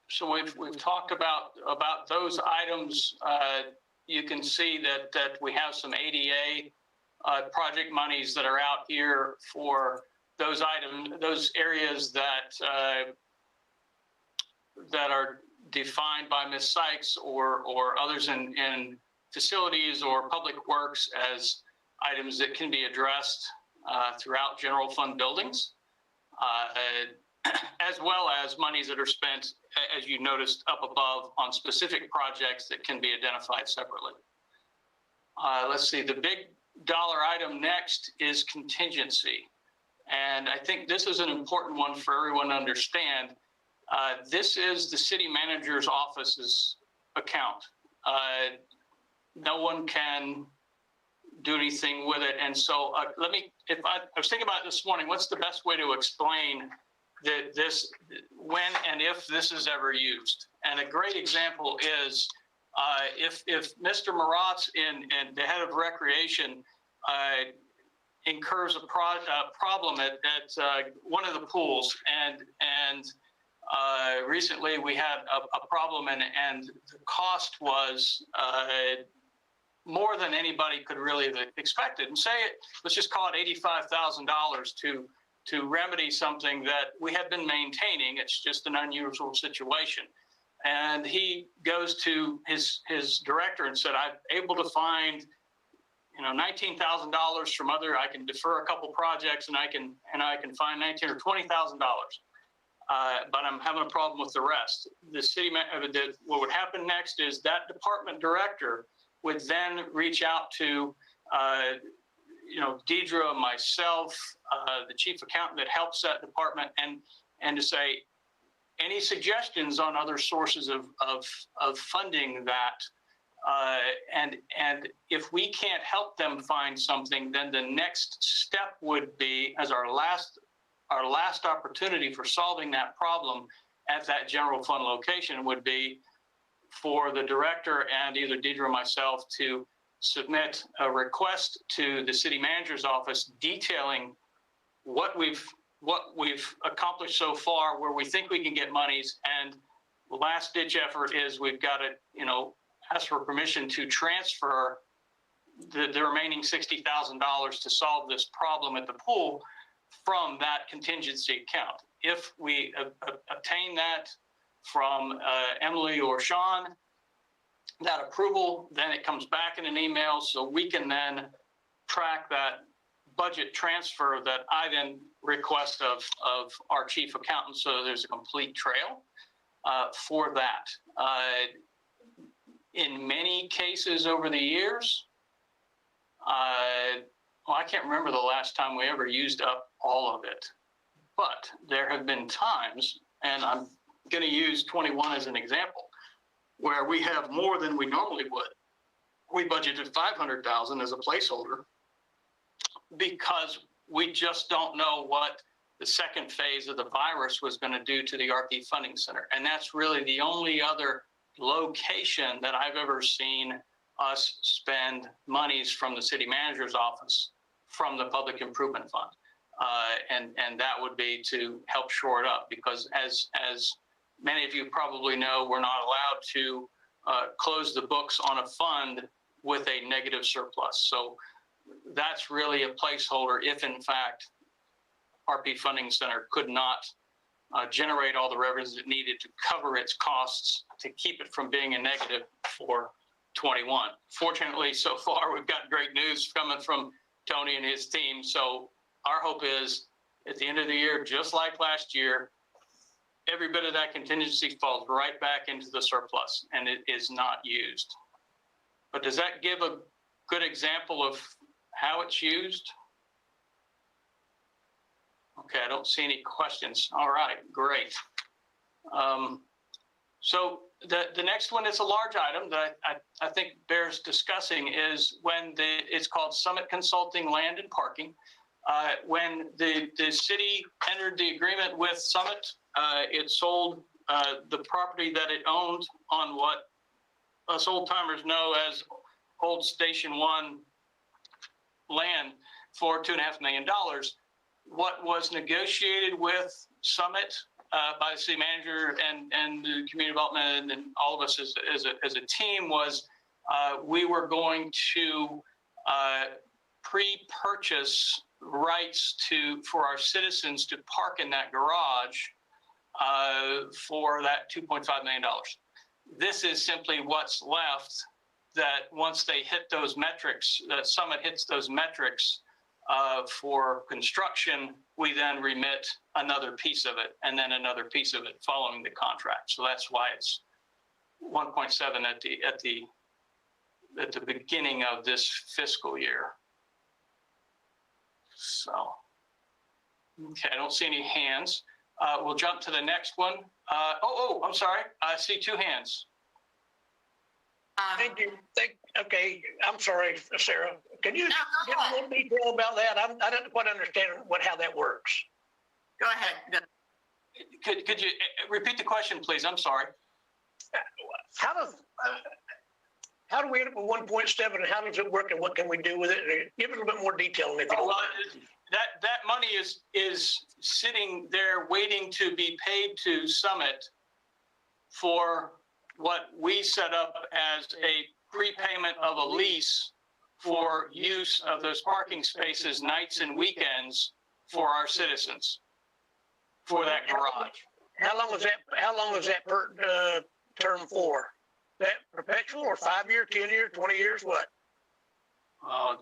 So we've talked about those items. You can see that we have some ADA project monies that are out here for those items, those areas that are defined by Ms. Sykes or others in facilities or public works as items that can be addressed throughout general fund buildings, as well as monies that are spent, as you noticed up above, on specific projects that can be identified separately. Let's see, the big dollar item next is contingency. And I think this is an important one for everyone to understand. This is the city manager's office's account. No one can do anything with it. And so I was thinking about it this morning, what's the best way to explain this, when and if this is ever used? And a great example is if Mr. Maratz, and the head of recreation, incurs a problem at one of the pools, and recently we had a problem, and the cost was more than anybody could really have expected. And let's just call it $85,000 to remedy something that we had been maintaining. It's just an unusual situation. And he goes to his director and said, I'm able to find $19,000 from I can defer a couple projects, and I can find $19,000 or $20,000. But I'm having a problem with the rest. What would happen next is that department director would then reach out to, Deidre, myself, the chief accountant that helps that department, and to say, any suggestions on other sources of funding that. And if we can't help them find something, then the next step would be, as our last opportunity for solving that problem at that general fund location, would be for the director and either Deidre or myself to submit a request to the city manager's office detailing what we've accomplished so far, where we think we can get monies, and the last ditch effort is we've got to ask for permission to transfer the remaining $60,000 to solve this problem at the pool from that contingency account. If we obtain that from Emily or Sean, that approval, then it comes back in an email, so we can then track that budget transfer that I then request of our chief accountant, so there's a complete trail for that. In many cases over the years, I can't remember the last time we ever used up all of it, but there have been times, and I'm going to use 21 as an example, where we have more than we normally would. We budgeted $500,000 as a placeholder because we just don't know what the second phase of the virus was going to do to the RP Funding Center. And that's really the only other location that I've ever seen us spend monies from the city manager's office from the Public Improvement Fund. And that would be to help shore it up, because as many of you probably know, we're not allowed to close the books on a fund with a negative surplus. So that's really a placeholder if, in fact, RP Funding Center could not generate all the revenues it needed to cover its costs to keep it from being a negative for 21. Fortunately, so far, we've got great news coming from Tony and his team. So our hope is at the end of the year, just like last year, every bit of that contingency falls right back into the surplus and it is not used. But does that give a good example of how it's used? Okay, I don't see any questions. All right, great. So the next one is a large item that I think bears discussing is when it's called Summit Consulting Land and Parking. When the city entered the agreement with Summit, it sold the property that it owned on what us old timers know as old Station 1 land for $2.5 million. What was negotiated with Summit by the city manager and the community development and all of us as a team was we were going to pre-purchase rights for our citizens to park in that garage for that $2.5 million. This is simply what's left that once they hit those metrics, that Summit hits those metrics for construction, we then remit another piece of it and then another piece of it following the contract. So that's why it's 1.7 at the beginning of this fiscal year. So, okay, I don't see any hands. We'll jump to the next one. I'm sorry. I see two hands. Thank you. Okay, I'm sorry, Sarah. Can you No, give go a ahead. little detail about that? I don't quite understand how that works. Go ahead. Could you repeat the question, please? I'm sorry. How do we end up with 1.7 and how does it work and what can we do with it? Give a little bit more detail if you don't Well, mind. that money is sitting there waiting to be paid to Summit for what we set up as a prepayment of a lease for use of those parking spaces nights and weekends for our citizens for that garage. How long is that per term for? That perpetual or 5 year, 10 year, 20 years, what?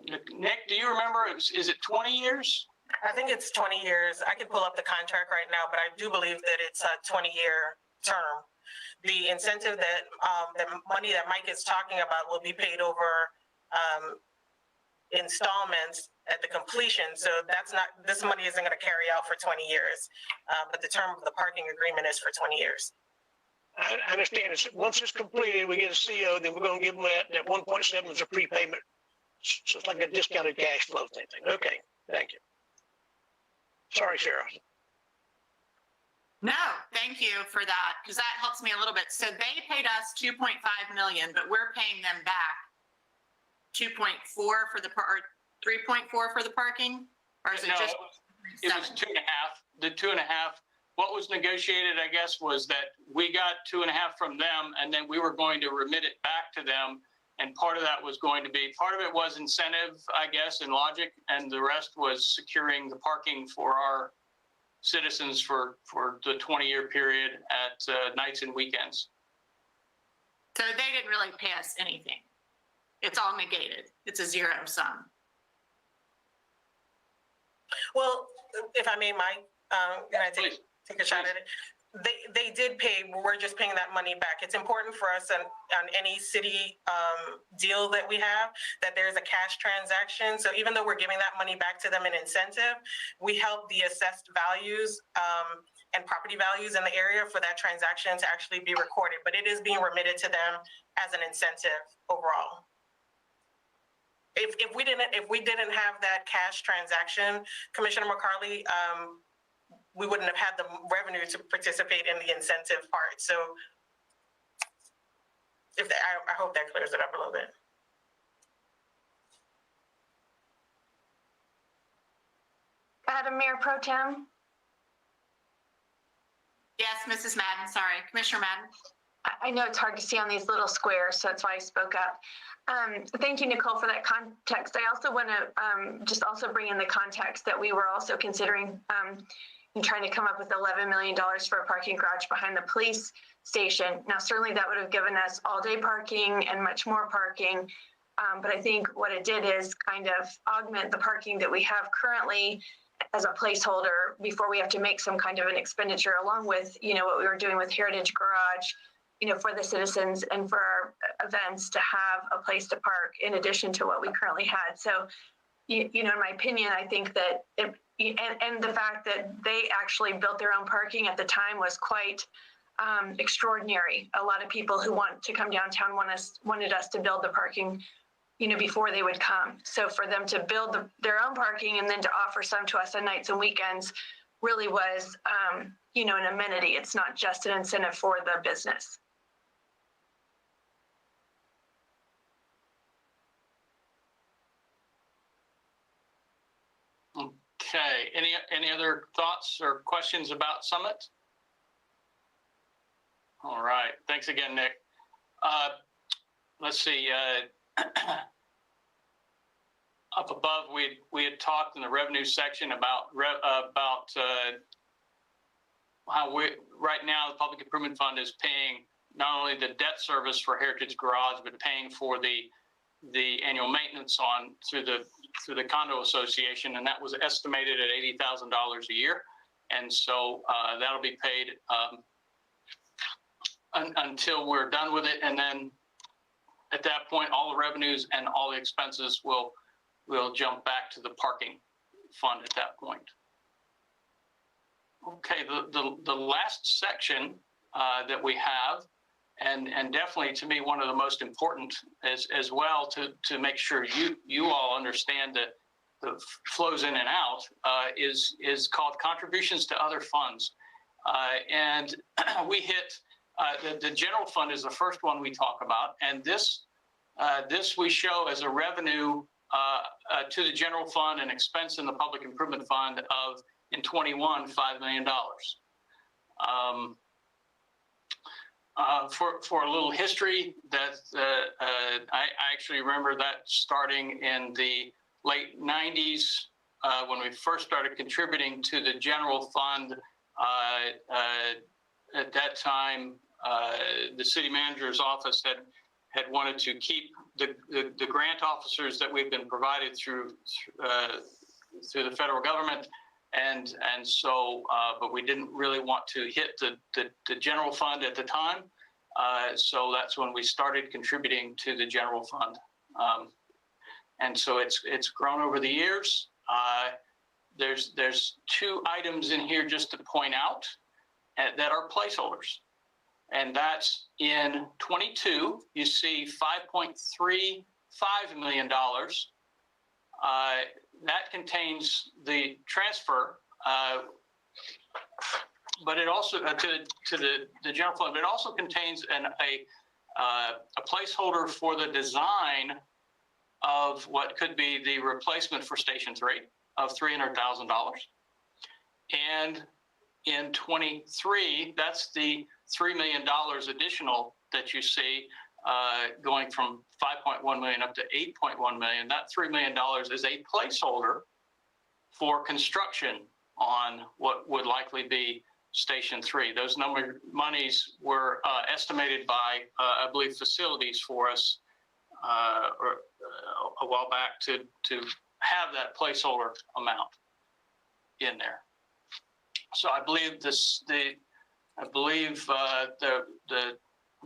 Nick, do you remember? Is it 20 years? I think it's 20 years. I can pull up the contract right now, but I do believe that it's a 20-year term. The incentive that the money that Mike is talking about will be paid over installments at the completion. So this money isn't going to carry out for 20 years, but the term of the parking agreement is for 20 years. I understand. Once it's completed, we get a CO, then we're going to give them that 1.7 as a prepayment. So it's like a discounted cash flow thing. Okay, thank you. Sorry, Sarah. No, thank you for that, because that helps me a little bit. So they paid us 2.5 million, but we're paying them back 2.4 for the or 3.4 for the parking, or is it No, just it was 2.5. The 2.5. What was negotiated, I guess, was that we got 2.5 from them, and then we were going to remit it back to them. And part of that was going to be, part of it was incentive, I guess, and logic, and the rest was securing the parking for our citizens for the 20-year period at nights and weekends. So they didn't really pay us anything. It's all negated. It's a zero sum. Well, if I may, Mike, can I take a shot at it? They did pay. We're just paying that money back. It's important for us on any city deal that we have that there's a cash transaction. So even though we're giving that money back to them in incentive, we help the assessed values and property values in the area for that transaction to actually be recorded. But it is being remitted to them as an incentive overall. If we didn't have that cash transaction, Commissioner McCarley, we wouldn't have had the revenue to participate in the incentive part. So I hope that clears it up a little bit. Madam Mayor Pro Tem? Yes, Mrs. Madden, sorry. Commissioner Madden. I know it's hard to see on these little squares, so that's why I spoke up. Thank you, Nicole, for that context. I also want to just also bring in the context that we were also considering in trying to come up with $11 million for a parking garage behind the police station. Now, certainly that would have given us all-day parking and much more parking. But I think what it did is kind of augment the parking that we have currently as a placeholder before we have to make some kind of an expenditure, along with, what we were doing with Heritage Garage, for the citizens and for our events to have a place to park in addition to what we currently had. So, in my opinion, I think that and the fact that they actually built their own parking at the time was quite extraordinary. A lot of people who want to come downtown wanted us to build the parking, before they would come. So for them to build their own parking and then to offer some to us on nights and weekends really was, an amenity. It's not just an incentive for the business. Okay, any other thoughts or questions about Summit? All right, thanks again, Nick. Let's see, up above, we had talked in the revenue section about how right now the Public Improvement Fund is paying not only the debt service for Heritage Garage, but paying for the annual maintenance through the condo association, and that was estimated at $80,000 a year, and so that'll be paid until we're done with it, and then at that point, all the revenues and all the expenses will jump back to the parking fund at that point. Okay, the last section that we have, and definitely to me one of the most important as well to make sure you all understand the flows in and out is called contributions to other funds, and we hit the general fund is the first one we talk about, and this we show as a revenue to the general fund and expense in the public improvement fund of in 21 $5 million. For a little history, that I actually remember that starting in the late 90s when we first started contributing to the general fund. At that time, the city manager's office had wanted to keep the grant officers that we've been provided through the federal government, and so but we didn't really want to hit the general fund at the time, so that's when we started contributing to the general fund, and so it's grown over the years. There's two items in here just to point out that are placeholders. And that's in 22, you see $5.35 million. That contains the transfer, but it also to the general fund. But it also contains a placeholder for the design of what could be the replacement for Station 3 of $300,000. And in 23, that's the $3 million additional that you see going from 5.1 million up to 8.1 million. That $3 million is a placeholder for construction on what would likely be Station 3. Those monies were estimated by, I believe, facilities for us a while back to have that placeholder amount in there. So I believe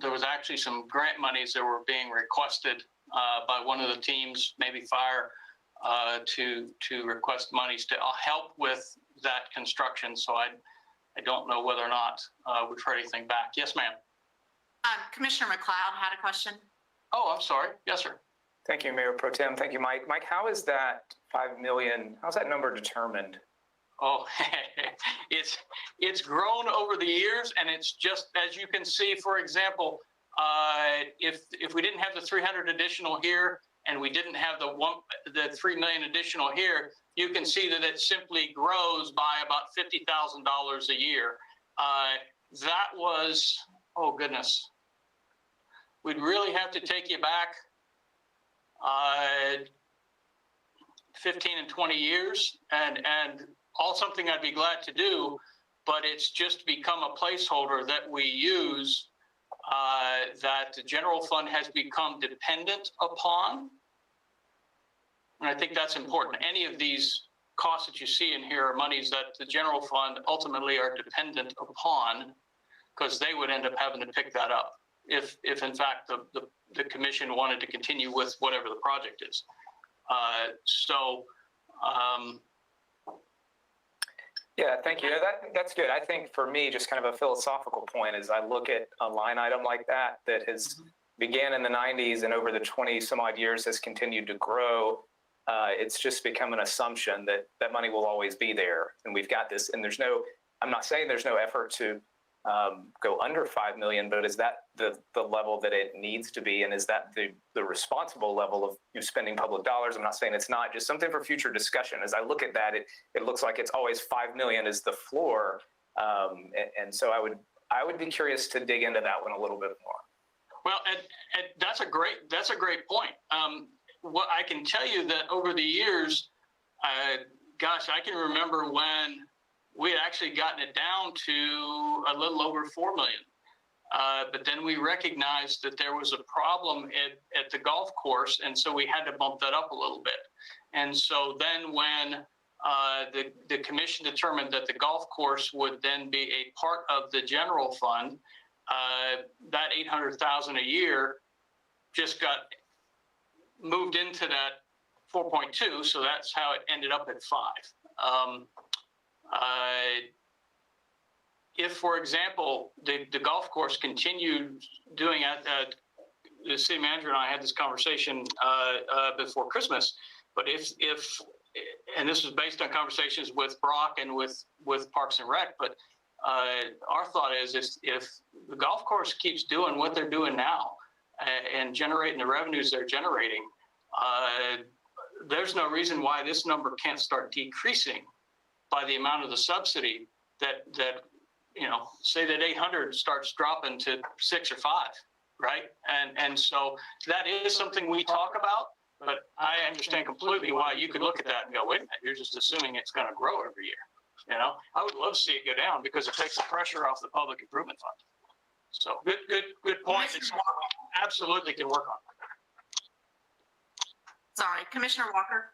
there was actually some grant monies that were being requested by one of the teams, maybe fire, to request monies to help with that construction. So I don't know whether or not we've heard anything back. Yes, ma'am. Commissioner McLeod had a question. Oh, I'm sorry. Yes, sir. Thank you, Mayor Pro Tem. Thank you, Mike. Mike, how is that 5 million? How's that number determined? Oh, it's grown over the years, and it's just, as you can see, for example, if we didn't have the 300 additional here and we didn't have the 3 million additional here, you can see that it simply grows by about $50,000 a year. That was, oh goodness, we'd really have to take you back 15 and 20 years, and all something I'd be glad to do, but it's just become a placeholder that we use, that the general fund has become dependent upon. And I think that's important. Any of these costs that you see in here are monies that the general fund ultimately are dependent upon, because they would end up having to pick that up if in fact the commission wanted to continue with whatever the project is. Yeah, thank you. That's good. I think for me, just kind of a philosophical point is I look at a line item like that has began in the 90s and over the 20 some odd years has continued to grow. It's just become an assumption that that money will always be there. And we've got this, and I'm not saying there's no effort to go under 5 million, but is that the level that it needs to be? And is that the responsible level of spending public dollars? I'm not saying it's not, just something for future discussion. As I look at that, it looks like it's always 5 million is the floor. And so I would be curious to dig into that one a little bit more. Well, and that's a great point. What I can tell you that over the years, gosh, I can remember when we had actually gotten it down to a little over 4 million. But then we recognized that there was a problem at the golf course, and so we had to bump that up a little bit. And so then when the commission determined that the golf course would then be a part of the general fund, that 800,000 a year just got moved into that 4.2, so that's how it ended up at 5. If, for example, the golf course continued doing it, the city manager and I had this conversation before Christmas, but if and this was based on conversations with Brock and with Parks and Rec, but our thought is if the golf course keeps doing what they're doing now and generating the revenues they're generating, there's no reason why this number can't start decreasing by the amount of the subsidy that say that 800 starts dropping to 6 or 5, right? And so that is something we talk about, but I understand completely why you could look at that and go, wait a minute, you're just assuming it's going to grow every year. I would love to see it go down because it takes the pressure off the public improvement fund. So good point. It's something we absolutely can work on. Sorry, Commissioner Walker.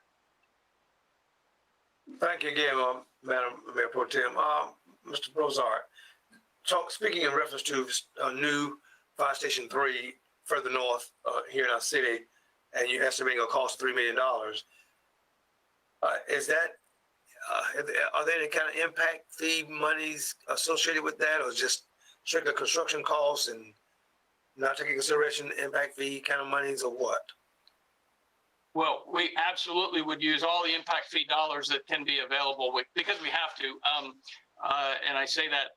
Thank you again, Madam Mayor Pro Tem. Mr. Brozart, speaking in reference to new Fire Station 3 further north here in our city, and you're estimating a cost of $3 million, is that, are there any kind of impact fee monies associated with that, or just strictly construction costs and not taking consideration impact fee kind of monies, or what? Well, we absolutely would use all the impact fee dollars that can be available because we have to. And I say that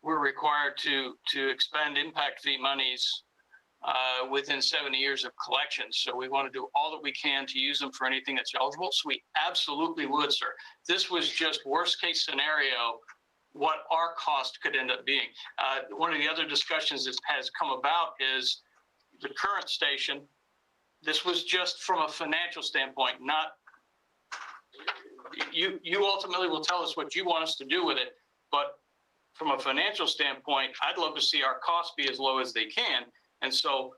we're required to expend impact fee monies within 70 years of collections. So we want to do all that we can to use them for anything that's eligible. So we absolutely would, sir. This was just worst case scenario, what our cost could end up being. One of the other discussions that has come about is the current station. This was just from a financial standpoint, not you ultimately will tell us what you want us to do with it. But from a financial standpoint, I'd love to see our costs be as low as they can. And so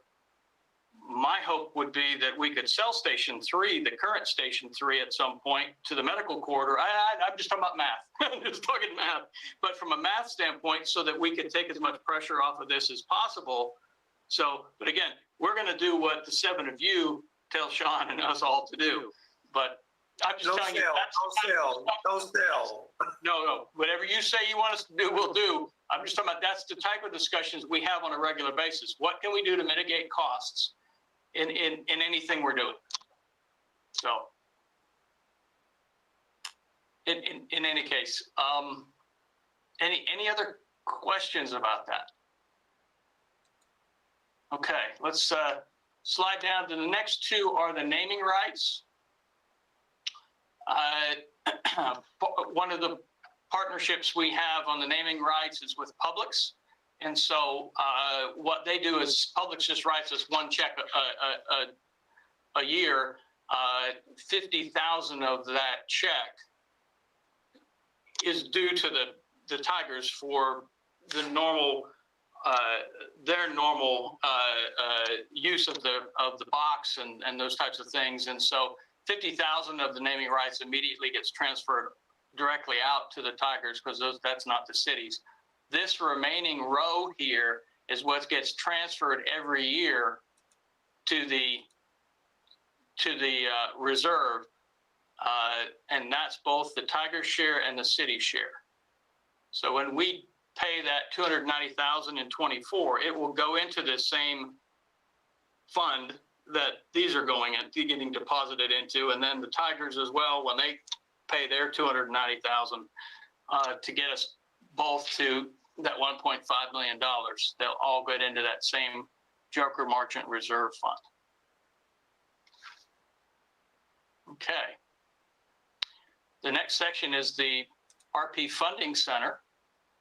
my hope would be that we could sell Station 3, the current Station 3 at some point to the medical corridor. I'm just talking about math. I'm just talking math. But from a math standpoint, so that we could take as much pressure off of this as possible. So, but again, we're going to do what the 7 of you tell Sean and us all to do. But I'm just telling you. Don't sell. No. Whatever you say you want us to do, we'll do. I'm just talking about that's the type of discussions we have on a regular basis. What can we do to mitigate costs in anything we're doing? So, in any case, any other questions about that? Okay, let's slide down to the next 2 are the naming rights. One of the partnerships we have on the naming rights is with Publix. And so what they do is Publix just writes us one check a year. 50,000 of that check is due to the Tigers for the normal their normal use of the box and those types of things. And so 50,000 of the naming rights immediately gets transferred directly out to the Tigers because that's not the city's. This remaining row here is what gets transferred every year to the reserve. And that's both the Tiger share and the city share. So when we pay that 290,000 in 24, it will go into the same fund that these are getting deposited into, and then the Tigers as well, when they pay their 290,000 to get us both to that $1.5 million, they'll all get into that same Joker Marchant Reserve Fund. Okay. The next section is the RP Funding Center.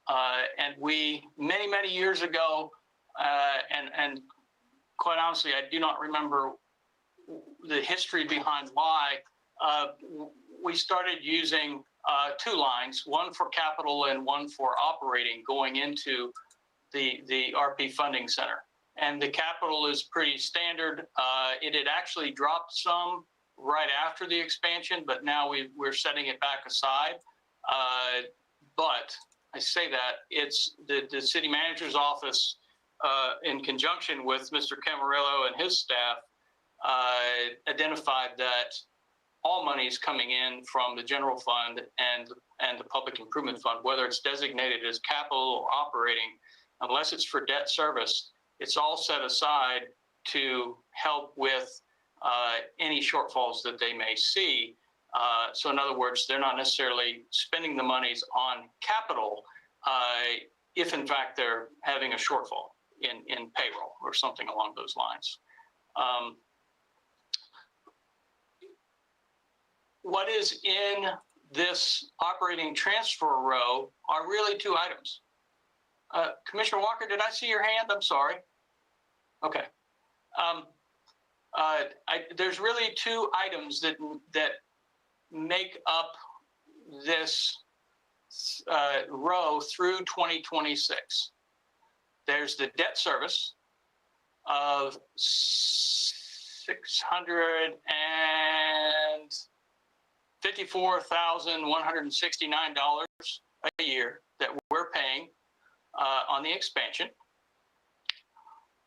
And we, many years ago, and quite honestly, I do not remember the history behind why, we started using two lines, one for capital and one for operating, going into the RP Funding Center. And the capital is pretty standard. It had actually dropped some right after the expansion, but now we're setting it back aside. But I say that it's the city manager's office, in conjunction with Mr. Camarillo and his staff, identified that all money is coming in from the general fund and the public improvement fund, whether it's designated as capital or operating, unless it's for debt service, it's all set aside to help with any shortfalls that they may see. So in other words, they're not necessarily spending the monies on capital if in fact they're having a shortfall in payroll or something along those lines. What is in this operating transfer row are really two items. Commissioner Walker, did I see your hand? I'm sorry. Okay. There's really two items that make up this row through 2026. There's the debt service of $654,169 a year that we're paying on the expansion.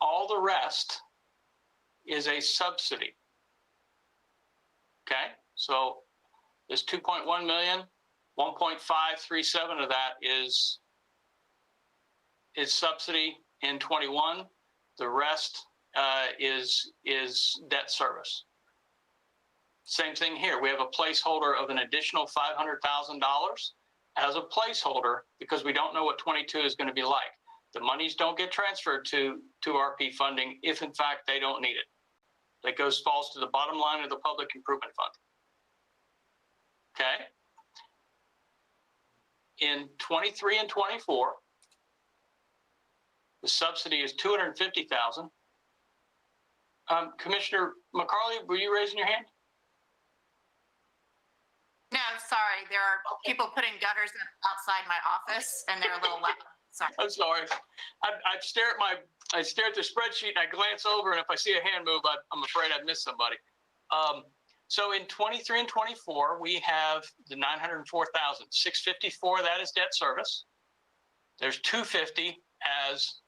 All the rest is a subsidy. Okay, so there's 2.1 million, 1.537 of that is subsidy in 21. The rest is debt service. Same thing here. We have a placeholder of an additional $500,000 as a placeholder because we don't know what 22 is going to be like. The monies don't get transferred to RP funding if in fact they don't need it. That falls to the bottom line of the public improvement fund. Okay. In 23 and 24, the subsidy is $250,000. Commissioner McCarley, were you raising your hand? No, sorry. There are people putting gutters outside my office and they're a little loud. Sorry. I'm sorry. I stare at the spreadsheet and I glance over, and if I see a hand move, I'm afraid I've missed somebody. So in 23 and 24, we have the $904,000. $654, that is debt service. There's $250 as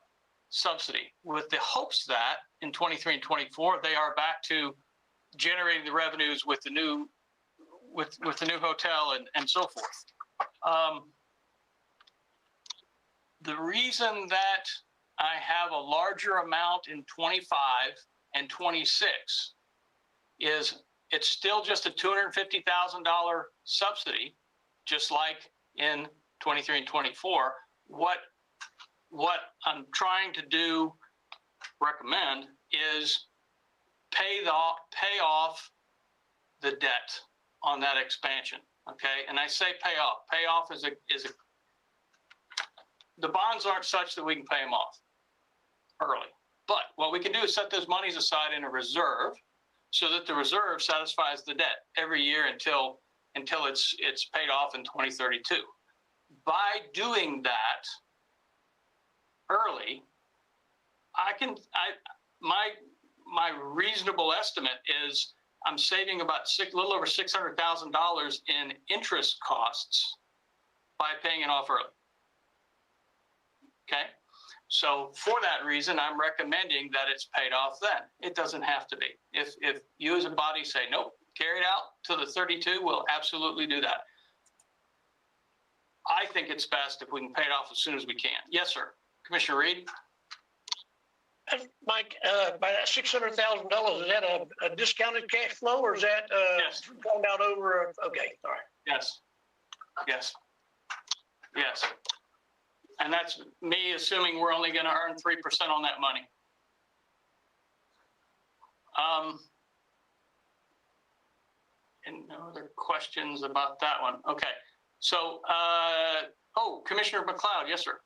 subsidy, with the hopes that in 23 and 24, they are back to generating the revenues with the new hotel and so forth. The reason that I have a larger amount in 25 and 26 is it's still just a $250,000 subsidy, just like in 23 and 24. What I'm trying to recommend is pay off the debt on that expansion. Okay, and I say pay off. Pay off is the bonds aren't such that we can pay them off early. But what we can do is set those monies aside in a reserve so that the reserve satisfies the debt every year until it's paid off in 2032. By doing that early, my reasonable estimate is I'm saving about a little over $600,000 in interest costs by paying it off early. Okay, so for that reason, I'm recommending that it's paid off then. It doesn't have to be. If you as a body say, nope, carried out to the 32, we'll absolutely do that. I think it's best if we can pay it off as soon as we can. Yes, sir. Commissioner Reed? Mike, by that $600,000, is that a discounted cash flow or is that Yes. going out over? Okay, all right. Yes. Yes. Yes. And that's me assuming we're only going to earn 3% on that money. And no other questions about that one. Okay. So, Commissioner McLeod, yes, sir.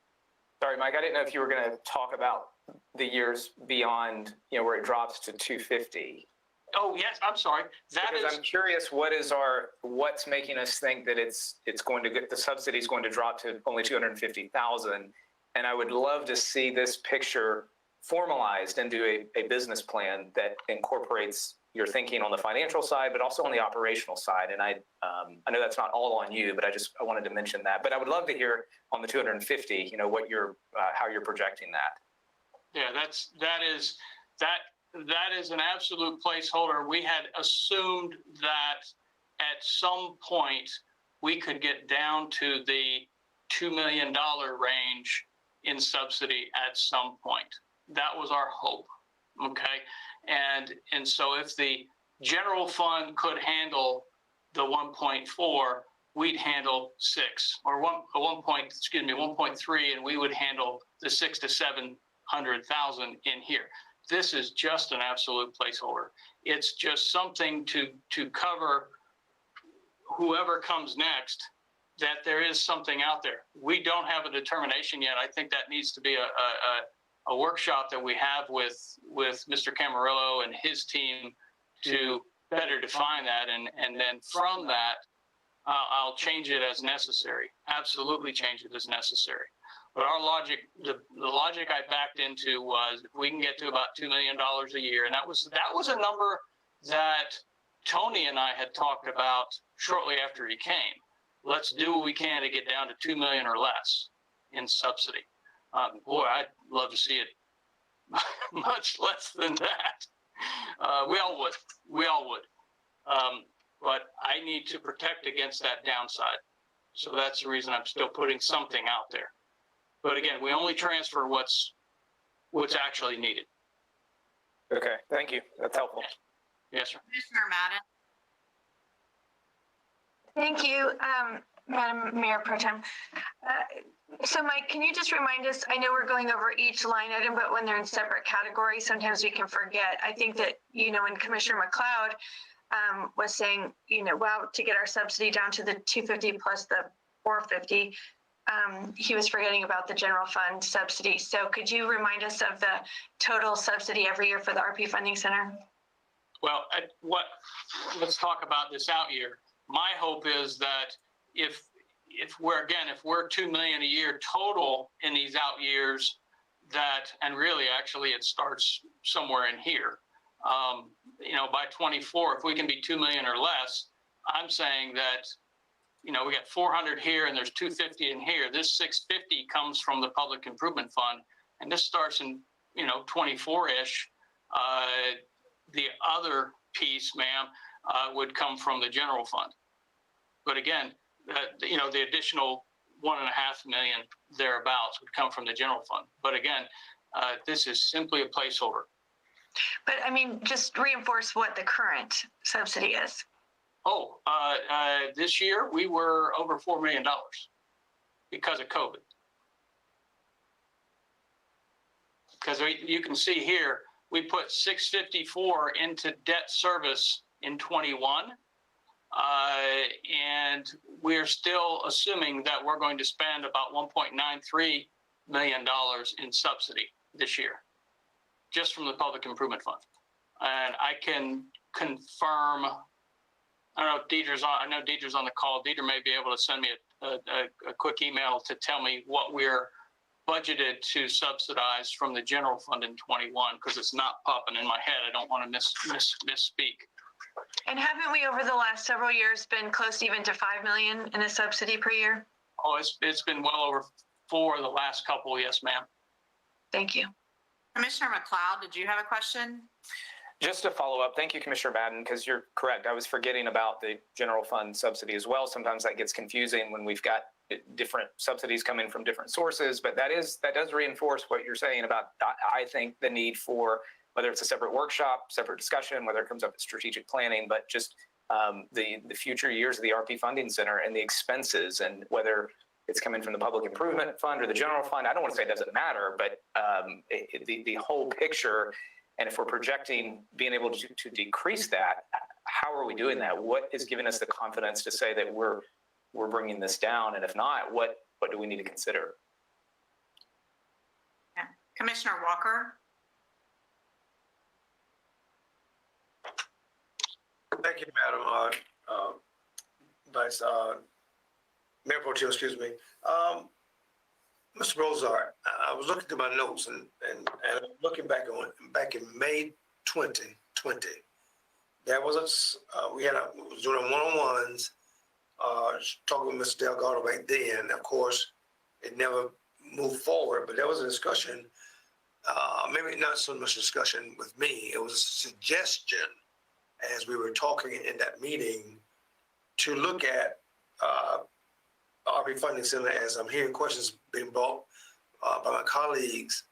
Sorry, Mike, I didn't know if you were going to talk about the years beyond, where it drops to 250. Oh, yes, I'm sorry. I'm curious, what's making us think that it's going to get, the subsidy is going to drop to only 250,000? And I would love to see this picture formalized into a business plan that incorporates your thinking on the financial side, but also on the operational side. And I know that's not all on you, but I wanted to mention that. But I would love to hear on the 250, what how you're projecting that. Yeah, that is an absolute placeholder. We had assumed that at some point we could get down to the $2 million range in subsidy at some point. That was our hope. Okay. And so if the general fund could handle the 1.4, we'd handle 6 or 1.3, and we would handle the 600 to 700,000 in here. This is just an absolute placeholder. It's just something to cover whoever comes next, that there is something out there. We don't have a determination yet. I think that needs to be a workshop that we have with Mr. Camarillo and his team to better define that. And then from that, I'll change it as necessary. Absolutely change it as necessary. But our logic, the logic I backed into was if we can get to about $2 million a year, and that was a number that Tony and I had talked about shortly after he came. Let's do what we can to get down to $2 million or less in subsidy. Boy, I'd love to see it much less than that. We all would. But I need to protect against that downside. So that's the reason I'm still putting something out there. But again, we only transfer what's actually needed. Okay, thank you. That's helpful. Yes, sir. Commissioner Madden? Thank you, Madam Mayor Pro Tem. So Mike, can you just remind us, I know we're going over each line item, but when they're in separate categories, sometimes we can forget. I think that, when Commissioner McLeod was saying, wow, to get our subsidy down to the 250 plus the 450, he was forgetting about the general fund subsidy. So could you remind us of the total subsidy every year for the RP Funding Center? Well, let's talk about this out year. My hope is that if we're 2 million a year total in these out years, and really actually it starts somewhere in here. By 24, if we can be 2 million or less, I'm saying that, we got 400 here and there's 250 in here. This 650 comes from the Public Improvement Fund, and this starts in, 24-ish. The other piece, ma'am, would come from the general fund. But again, the additional 1.5 million thereabouts would come from the general fund. But again, this is simply a placeholder. But just reinforce what the current subsidy is. This year we were over $4 million because of COVID. Because you can see here, we put 654 into debt service in 21. And we're still assuming that we're going to spend about $1.93 million in subsidy this year, just from the Public Improvement Fund. And I can confirm, I don't know if Deidre's on, I know Deidre's on the call. Deidre may be able to send me a quick email to tell me what we're budgeted to subsidize from the general fund in 21, because it's not popping in my head. I don't want to misspeak. And haven't we over the last several years been close even to 5 million in a subsidy per year? Oh, it's been well over 4 the last couple. Yes, ma'am. Thank you. Commissioner McLeod, did you have a question? Just to follow up, thank you, Commissioner Madden, because you're correct. I was forgetting about the general fund subsidy as well. Sometimes that gets confusing when we've got different subsidies coming from different sources, but that does reinforce what you're saying about, I think, the need for, whether it's a separate workshop, separate discussion, whether it comes up at strategic planning, but just the future years of the RP Funding Center and the expenses, and whether it's coming from the public improvement fund or the general fund. I don't want to say it doesn't matter, but the whole picture. And if we're projecting being able to decrease that, how are we doing that? What is giving us the confidence to say that we're bringing this down? And if not, what do we need to consider? Yeah. Commissioner Walker? Thank you, Madam Vice Mayor Pro Tem, excuse me. Mr. Rosart, I was looking through my notes and looking back in May 2020, there was we was doing one-on-ones, talking with Mr. Delgado back then. Of course, it never moved forward, but there was a discussion, maybe not so much discussion with me, it was a suggestion as we were talking in that meeting to look at RP Funding Center, as I'm hearing questions being brought by my colleagues,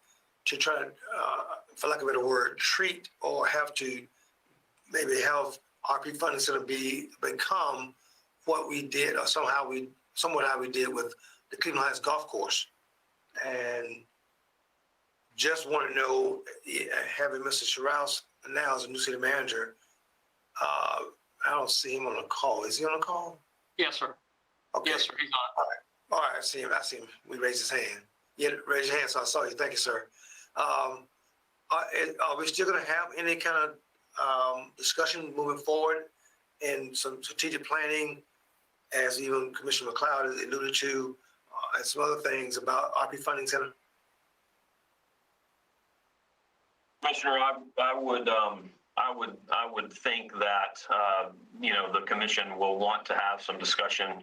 to try to, for lack of a better word, treat or have to maybe have RP Funding Center become what we did, or somewhat how we did with the Cleveland Heights Golf Course. And just want to know, having Mr. Sherrouse now as a new city manager, I don't see him on the call. Is he on the call? Yes, sir. Okay. Yes, sir. He's on. All right, I see him. We raised his hand. Yeah, raise your hand, so I saw you. Thank you, sir. Are we still going to have any kind of discussion moving forward in some strategic planning, as even Commissioner McLeod has alluded to, and some other things about RP Funding Center? Commissioner, I would think that the commission will want to have some discussion,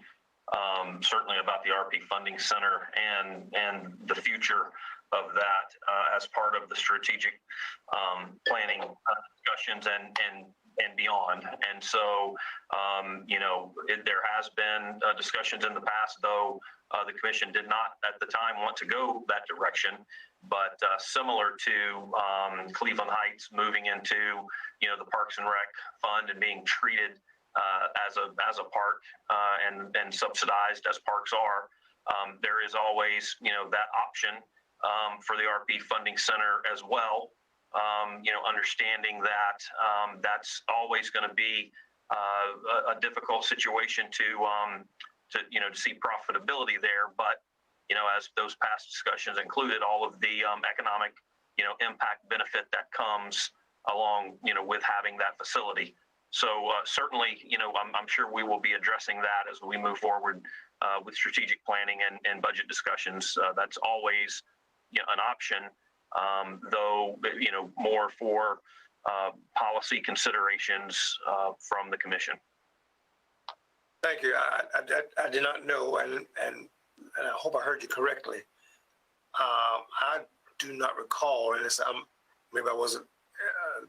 certainly about the RP Funding Center and the future of that as part of the strategic planning discussions and beyond. And so, there has been discussions in the past, though the commission did not at the time want to go that direction. But similar to Cleveland Heights moving into, the Parks and Rec Fund and being treated as a park and subsidized as parks are, there is always, that option for the RP Funding Center as well. Understanding that that's always going to be a difficult situation to see profitability there, but as those past discussions included all of the economic impact benefit that comes along with having that facility. So certainly I'm sure we will be addressing that as we move forward with strategic planning and budget discussions. That's always an option, though more for policy considerations from the commission. Thank you. I did not know, and I hope I heard you correctly. I do not recall, and maybe I wasn't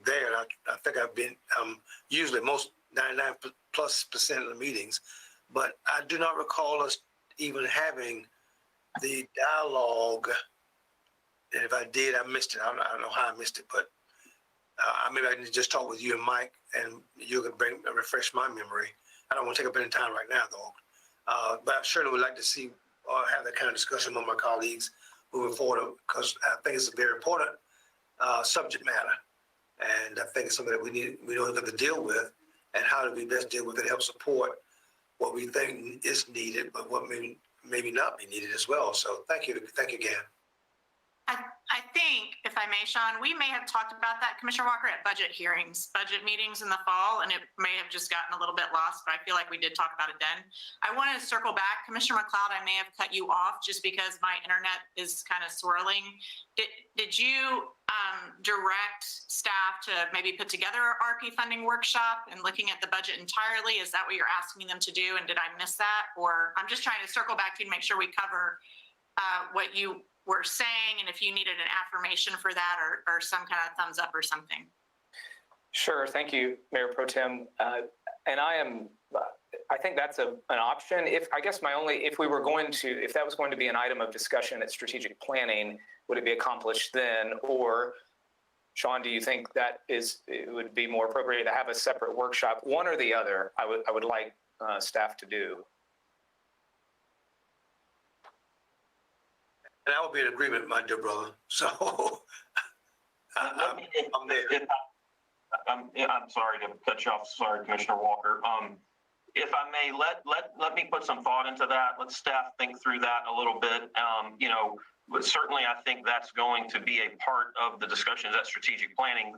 there. I think I've been usually most 99+% of the meetings, but I do not recall us even having the dialogue. And if I did, I missed it. I don't know how I missed it, but maybe I can just talk with you and Mike, and you can refresh my memory. I don't want to take up any time right now, though. But I certainly would like to see or have that kind of discussion with my colleagues moving forward, because I think it's a very important subject matter. And I think it's something that we don't have to deal with, and how do we best deal with it, help support what we think is needed, but what maybe not be needed as well. So thank you again. I think, if I may, Sean, we may have talked about that, Commissioner Walker, at budget meetings in the fall, and it may have just gotten a little bit lost, but I feel like we did talk about it then. I want to circle back. Commissioner McLeod, I may have cut you off just because my internet is kind of swirling. Did you direct staff to maybe put together an RP funding workshop and looking at the budget entirely? Is that what you're asking them to do? And did I miss that? Or I'm just trying to circle back to you to make sure we cover what you were saying, and if you needed an affirmation for that or some kind of thumbs up or something. Sure. Thank you, Mayor Pro Tem. And I think that's an option. If we were going to, if that was going to be an item of discussion at strategic planning, would it be accomplished then? Or, Sean, do you think that it would be more appropriate to have a separate workshop? One or the other, I would like staff to do. And I would be in agreement, my dear brother. So I'm there. I'm sorry to cut you off. Sorry, Commissioner Walker. If I may, let me put some thought into that. Let staff think through that a little bit. But certainly I think that's going to be a part of the discussions at strategic planning.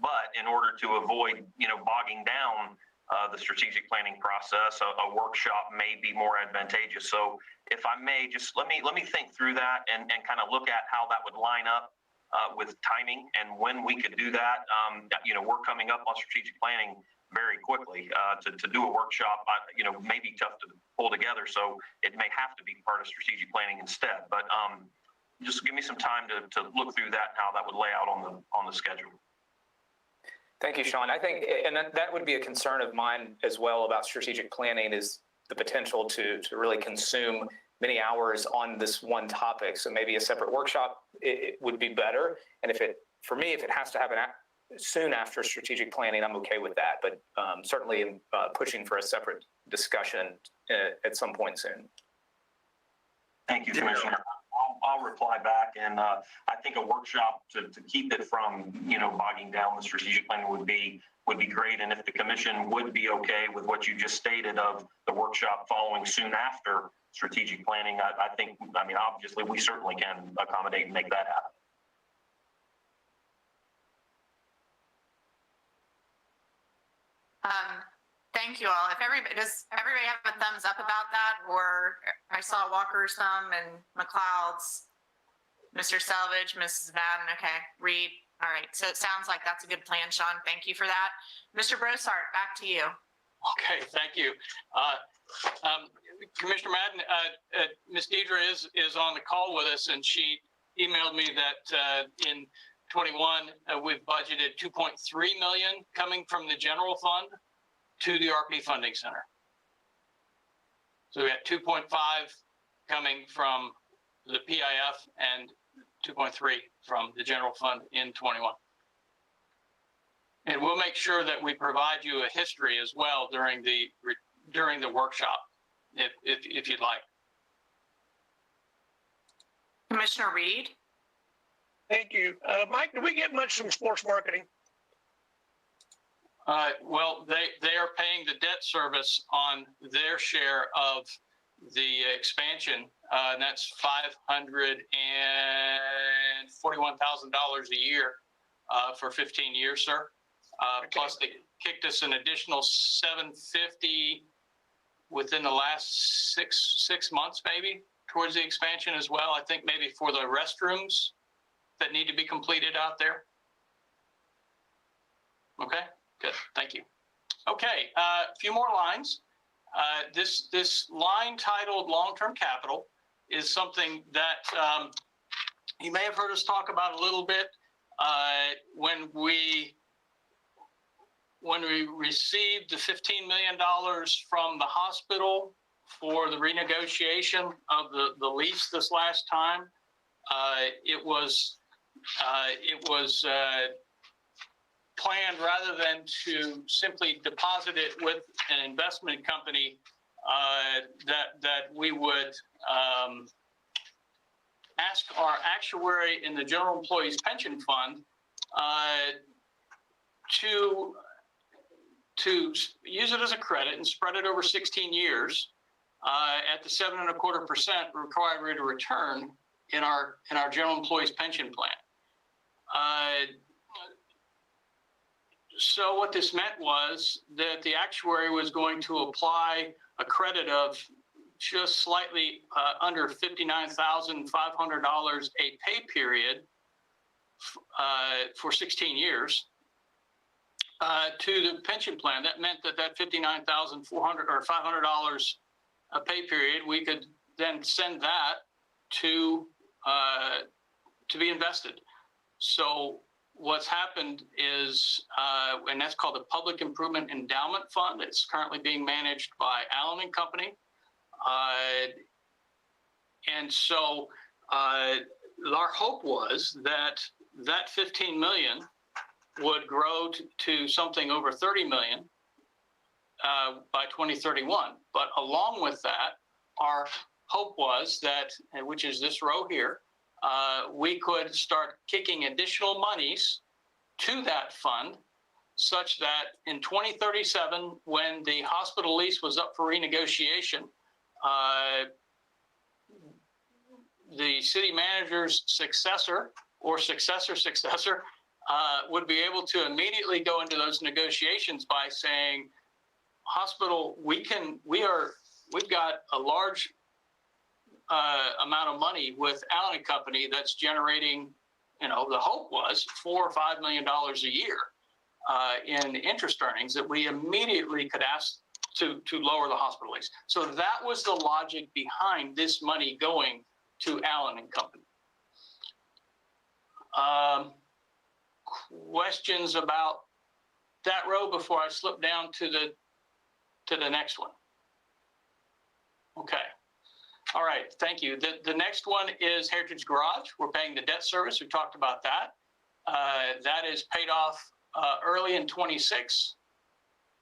But in order to avoid, bogging down the strategic planning process, a workshop may be more advantageous. So if I may, just let me think through that and kind of look at how that would line up with timing and when we could do that. We're coming up on strategic planning very quickly. To do a workshop, may be tough to pull together. So it may have to be part of strategic planning instead. But just give me some time to look through that and how that would lay out on the schedule. Thank you, Sean. I think, and that would be a concern of mine as well about strategic planning, is the potential to really consume many hours on this one topic. So maybe a separate workshop it would be better. And if it has to happen soon after strategic planning, I'm okay with that. But certainly I'm pushing for a separate discussion at some point soon. Thank you, Commissioner. I'll reply back, and I think a workshop to keep it from bogging down the strategic planning would be great. And if the commission would be okay with what you just stated of the workshop following soon after strategic planning, I think obviously we certainly can accommodate and make that happen. Thank you all. Does everybody have a thumbs up about that? Or I saw Walker's thumb and McLeod's, Mr. Selvage, Mrs. Madden. Okay, Reed. All right. So it sounds like that's a good plan, Sean. Thank you for that. Mr. Brossart, back to you. Okay, thank you. Commissioner Madden, Ms. Deidre is on the call with us, and she emailed me that in 21, we've budgeted $2.3 million coming from the general fund to the RP Funding Center. So we got 2.5 coming from the PIF and 2.3 from the general fund in 21. And we'll make sure that we provide you a history as well during the workshop, if you'd like. Commissioner Reed. Thank you. Mike, do we get much from sports marketing? Well, they are paying the debt service on their share of the expansion, and that's $541,000 a year for 15 years, sir. Okay. Plus, they kicked us an additional $750 within the last six months, maybe, towards the expansion as well. I think maybe for the restrooms that need to be completed out there. Okay. Good, thank you. Okay, a few more lines. This line titled long-term capital is something that you may have heard us talk about a little bit when we received the $15 million from the hospital for the renegotiation of the lease this last time. It was planned, rather than to simply deposit it with an investment company, that we would ask our actuary in the General Employees Pension Fund to use it as a credit and spread it over 16 years at the 7.25% required rate of return in our General Employees Pension Plan. So what this meant was that the actuary was going to apply a credit of just slightly under $59,500 a pay period for 16 years to the pension plan. That meant that $59,400 or $500 a pay period, we could then send that to be invested. So what's happened is, and that's called the Public Improvement Endowment Fund. It's currently being managed by Allen and Company. And so our hope was that that 15 million would grow to something over 30 million by 2031. But along with that, our hope was that, which is this row here, we could start kicking additional monies to that fund such that in 2037, when the hospital lease was up for renegotiation, the city manager's successor or successor would be able to immediately go into those negotiations by saying, hospital, we've got a large amount of money with Allen and Company that's generating, the hope was $4 or $5 million a year in interest earnings that we immediately could ask to lower the hospital lease. So that was the logic behind this money going to Allen and Company. Questions about that row before I slip down to the next one? Okay. All right. Thank you. The next one is Heritage Garage. We're paying the debt service. We talked about that. That is paid off early in 26.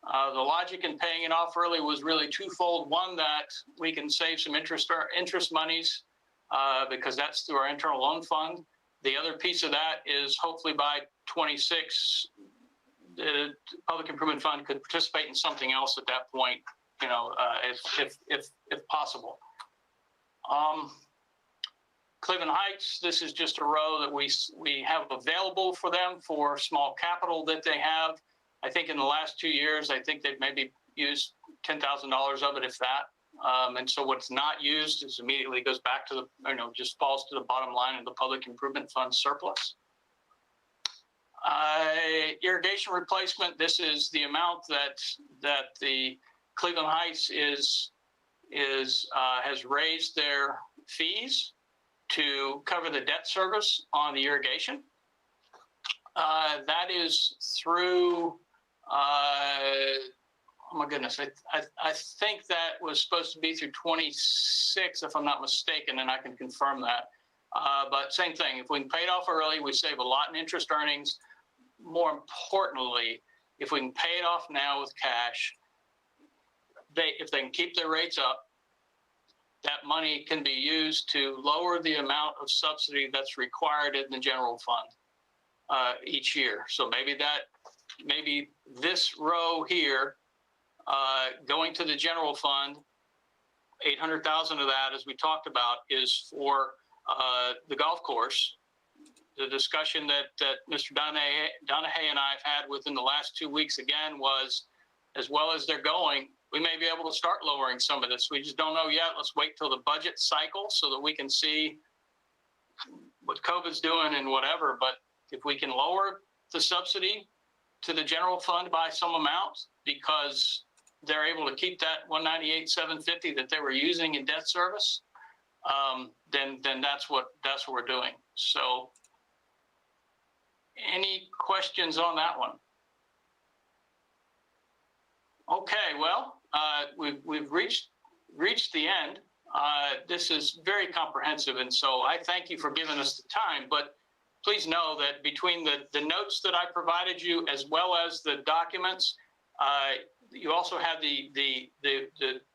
The logic in paying it off early was really twofold. One, that we can save some interest monies because that's through our internal loan fund. The other piece of that is hopefully by 26, the Public Improvement Fund could participate in something else at that point, if possible. Cleveland Heights, this is just a row that we have available for them for small capital that they have. I think in the last 2 years, I think they've maybe used $10,000 of it, if that. And so what's not used is immediately goes back to just falls to the bottom line of the Public Improvement Fund surplus. Irrigation replacement, this is the amount that the Cleveland Heights has raised their fees to cover the debt service on the irrigation. That is through, oh my goodness, I think that was supposed to be through 26, if I'm not mistaken, and I can confirm that. But same thing, if we can pay it off early, we save a lot in interest earnings. More importantly, if we can pay it off now with cash, if they can keep their rates up, that money can be used to lower the amount of subsidy that's required in the general fund each year. So maybe this row here, going to the general fund, 800,000 of that, as we talked about, is for the golf course. The discussion that Mr. Donahue and I have had within the last 2 weeks again was, as well as they're going, we may be able to start lowering some of this. We just don't know yet. Let's wait till the budget cycle so that we can see what COVID's doing and whatever. But if we can lower the subsidy to the general fund by some amount because they're able to keep that 198,750 that they were using in debt service, then that's what we're doing. So, any questions on that one? Okay, well, we've reached the end. This is very comprehensive, and so I thank you for giving us the time. But please know that between the notes that I provided you, as well as the documents, you also have the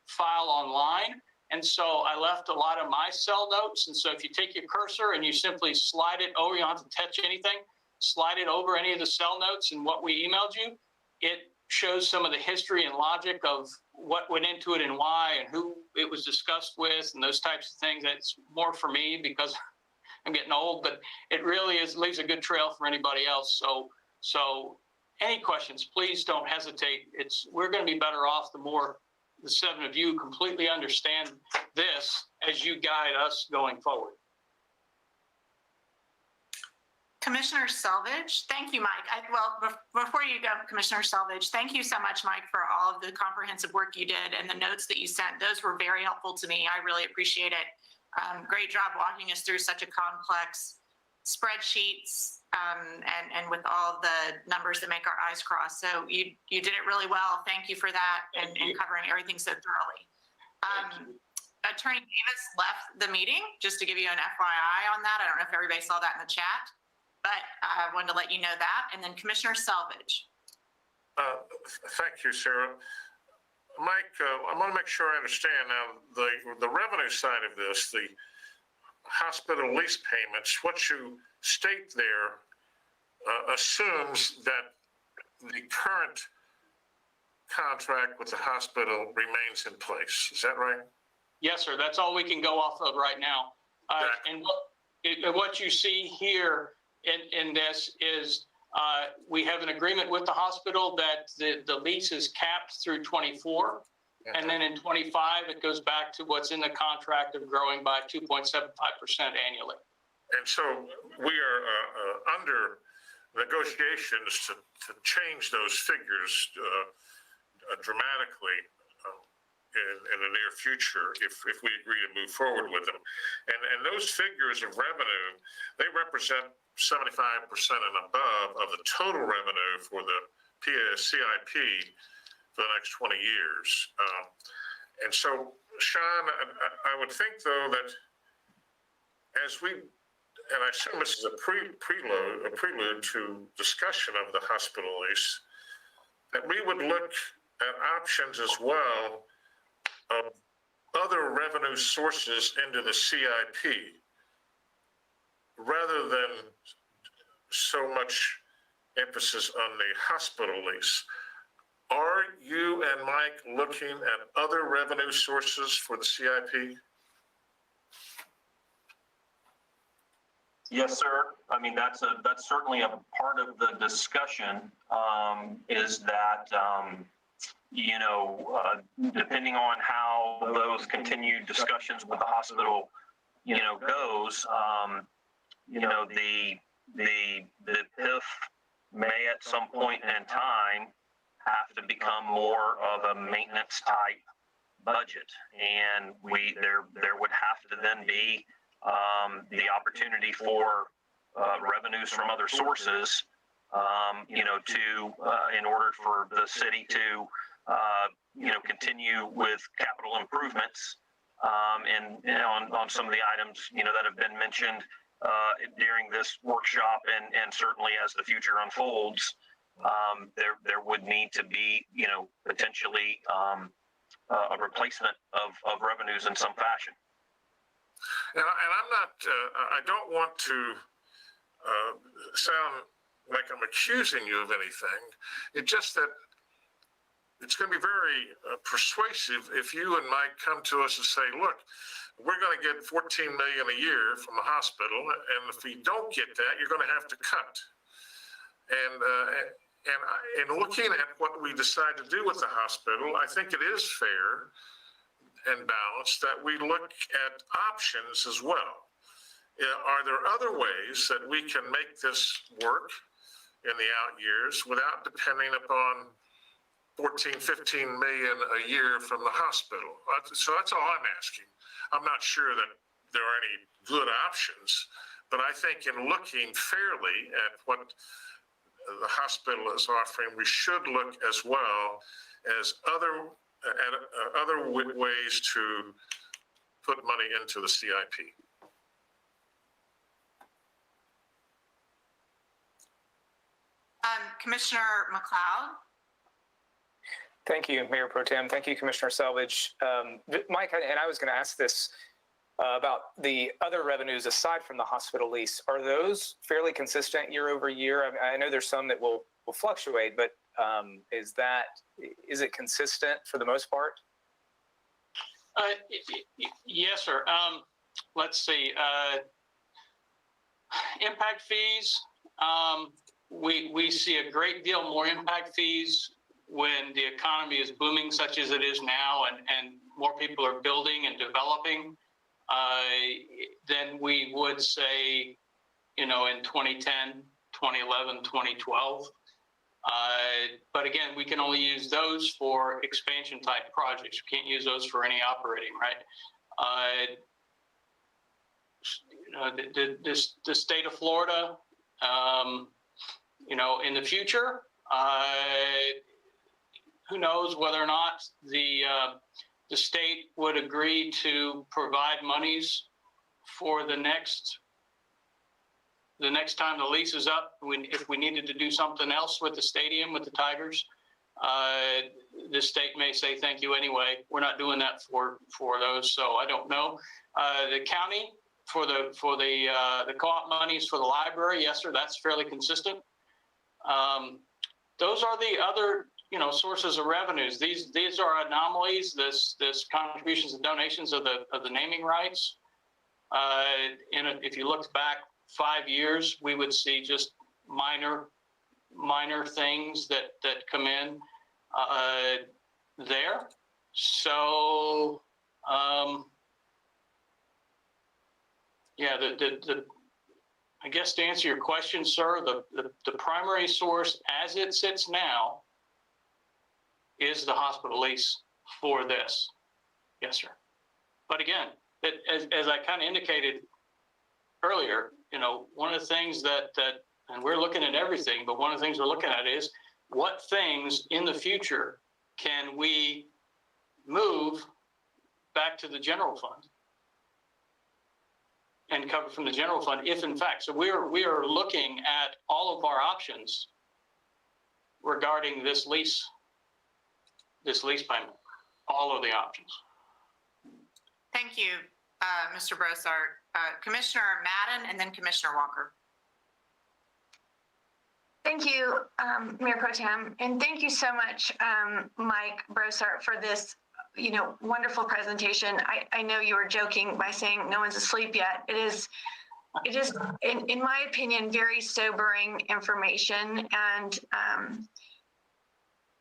file online. And so I left a lot of my cell notes. And so if you take your cursor and you simply slide it over, you don't have to touch anything, slide it over any of the cell notes and what we emailed you, it shows some of the history and logic of what went into it and why and who it was discussed with and those types of things. That's more for me because I'm getting old, but it really leaves a good trail for anybody else. So any questions, please don't hesitate. We're going to be better off the more the seven of you completely understand this as you guide us going forward. Commissioner Selvage, thank you, Mike. Before you go, Commissioner Selvage, thank you so much, Mike, for all of the comprehensive work you did and the notes that you sent. Those were very helpful to me. I really appreciate it. Great job walking us through such a complex spreadsheets, and with all the numbers that make our eyes cross. So you did it really well. Thank you for that and covering everything so thoroughly. Attorney Davis left the meeting, just to give you an FYI on that. I don't know if everybody saw that in the chat, but I wanted to let you know that. And then Commissioner Selvage. Thank you, Sarah. Mike, I want to make sure I understand now the revenue side of this, the hospital lease payments, what you state there assumes that the current contract with the hospital remains in place. Is that right? Yes, sir. That's all we can go off of right now. And what you see here in this is we have an agreement with the hospital that the lease is capped through 24. And then in 25, it goes back to what's in the contract of growing by 2.75% annually. And so we are under negotiations to change those figures dramatically in the near future if we agree to move forward with them. And those figures of revenue, they represent 75% and above of the total revenue for the CIP for the next 20 years. And so, Sean, I would think, though, that as we, and I assume this is a prelude to discussion of the hospital lease, that we would look at options as well of other revenue sources into the CIP, rather than so much emphasis on the hospital lease. Are you and Mike looking at other revenue sources for the CIP? Yes, sir. I mean, that's certainly a part of the discussion, is that, depending on how those continued discussions with the hospital, goes, the PIF may at some point in time have to become more of a maintenance type budget. And there would have to then be the opportunity for revenues from other sources, in order for the city to, continue with capital improvements, and on some of the items, that have been mentioned during this workshop, and certainly as the future unfolds, there would need to be, potentially a replacement of revenues in some fashion. And I'm not, I don't want to sound like I'm accusing you of anything. It's just that it's going to be very persuasive if you and Mike come to us and say, look, we're going to get $14 million a year from the hospital, and if we don't get that, you're going to have to cut. And in looking at what we decide to do with the hospital, I think it is fair and balanced that we look at options as well. Are there other ways that we can make this work in the out years without depending upon 14, 15 million a year from the hospital? So that's all I'm asking. I'm not sure that there are any good options, but I think in looking fairly at what the hospital is offering, we should look as well as other ways to put money into the CIP. Commissioner McLeod. Thank you, Mayor Pro Tem. Thank you, Commissioner Selvage. Mike, and I was going to ask this about the other revenues aside from the hospital lease. Are those fairly consistent year over year? I know there's some that will fluctuate, but is it consistent for the most part? Yes, sir. Let's see. Impact fees. We see a great deal more impact fees when the economy is booming, such as it is now, and more people are building and developing, than we would say, in 2010, 2011, 2012. But again, we can only use those for expansion type projects. We can't use those for any operating, right? the state of Florida, in the future, who knows whether or not the state would agree to provide monies for the next time the lease is up. If we needed to do something else with the stadium, with the Tigers, the state may say thank you anyway. We're not doing that for those, so I don't know. The county for the co-op monies for the library, yes, sir, that's fairly consistent. Those are the other sources of revenues. These are anomalies. This contributions and donations of the naming rights. If you looked back 5 years, we would see just minor things that come in there. So I guess to answer your question, sir, the primary source as it sits now is the hospital lease for this. Yes, sir. But again, as I kind of indicated earlier, one of the things that, and we're looking at everything, but one of the things we're looking at is what things in the future can we move back to the general fund and cover from the general fund, if in fact. So we are looking at all of our options regarding this lease payment, all of the options. Thank you, Mr. Brossart. Commissioner Madden and then Commissioner Walker. Thank you, Mayor Pro Tem, and thank you so much, Mike Brossart, for this, wonderful presentation. I know you were joking by saying no one's asleep yet. It is, in my opinion, very sobering information and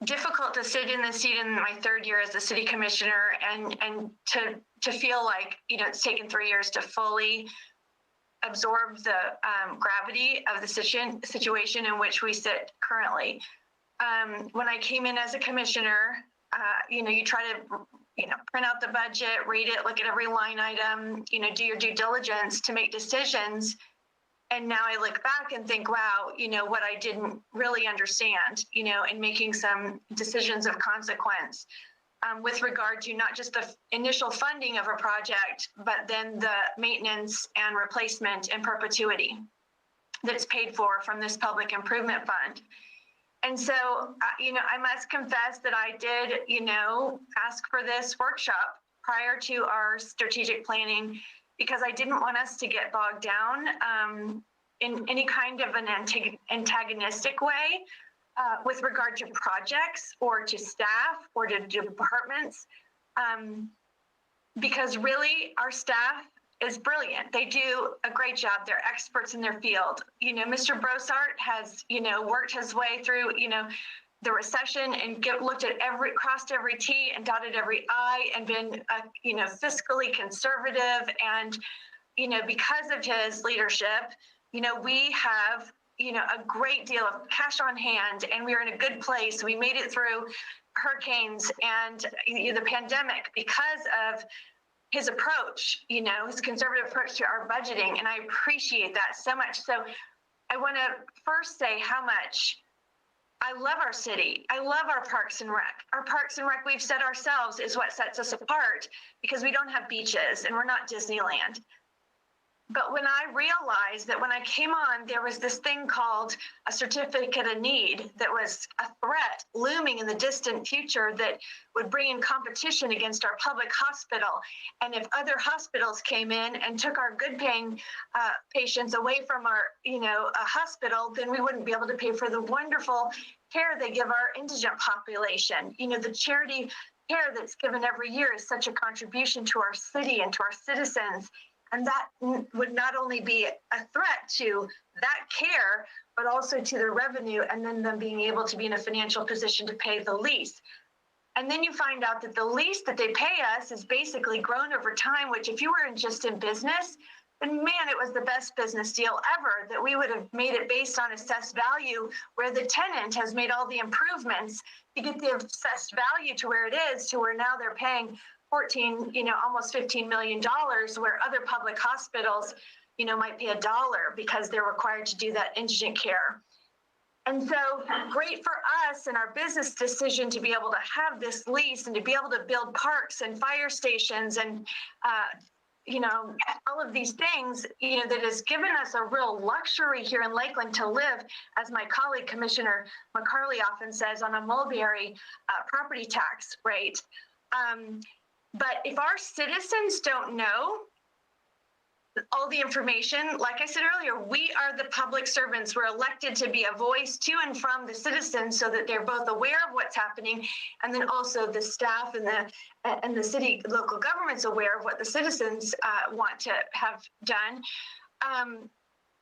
difficult to sit in the seat in my third year as a city commissioner and to feel like, it's taken 3 years to fully absorb the gravity of the situation in which we sit currently. When I came in as a commissioner, you try to, print out the budget, read it, look at every line item, do your due diligence to make decisions. And now I look back and think, wow, what I didn't really understand, in making some decisions of consequence with regard to not just the initial funding of a project, but then the maintenance and replacement in perpetuity that's paid for from this public improvement fund. And so, I must confess that I did, ask for this workshop prior to our strategic planning because I didn't want us to get bogged down in any kind of an antagonistic way with regard to projects or to staff or to departments, because really our staff is brilliant. They do a great job. They're experts in their field. Mr. Brossart has, worked his way through, the recession and looked at crossed every T and dotted every I and been, fiscally conservative. And, because of his leadership, we have, a great deal of cash on hand and we're in a good place. We made it through hurricanes and the pandemic because of his approach, his conservative approach to our budgeting. And I appreciate that so much. So I want to first say how much I love our city. I love our Parks and Rec. Our Parks and Rec, we've said ourselves, is what sets us apart because we don't have beaches and we're not Disneyland. But when I realized that when I came on, there was this thing called a certificate of need that was a threat looming in the distant future that would bring in competition against our public hospital. And if other hospitals came in and took our good paying patients away from our, hospital, then we wouldn't be able to pay for the wonderful care they give our indigent population. The charity care that's given every year is such a contribution to our city and to our citizens. And that would not only be a threat to that care, but also to their revenue and then them being able to be in a financial position to pay the lease. And then you find out that the lease that they pay us is basically grown over time, which if you were just in business, then man, it was the best business deal ever, that we would have made it based on assessed value where the tenant has made all the improvements to get the assessed value to where it is, to where now they're paying 14, almost $15 million, where other public hospitals, might pay $1 because they're required to do that indigent care. And so great for us and our business decision to be able to have this lease and to be able to build parks and fire stations and, all of these things, that has given us a real luxury here in Lakeland to live, as my colleague, Commissioner McCarley, often says, on a mulberry property tax rate. But if our citizens don't know all the information, like I said earlier, we are the public servants. We're elected to be a voice to and from the citizens so that they're both aware of what's happening, and then also the staff and the city local government's aware of what the citizens want to have done.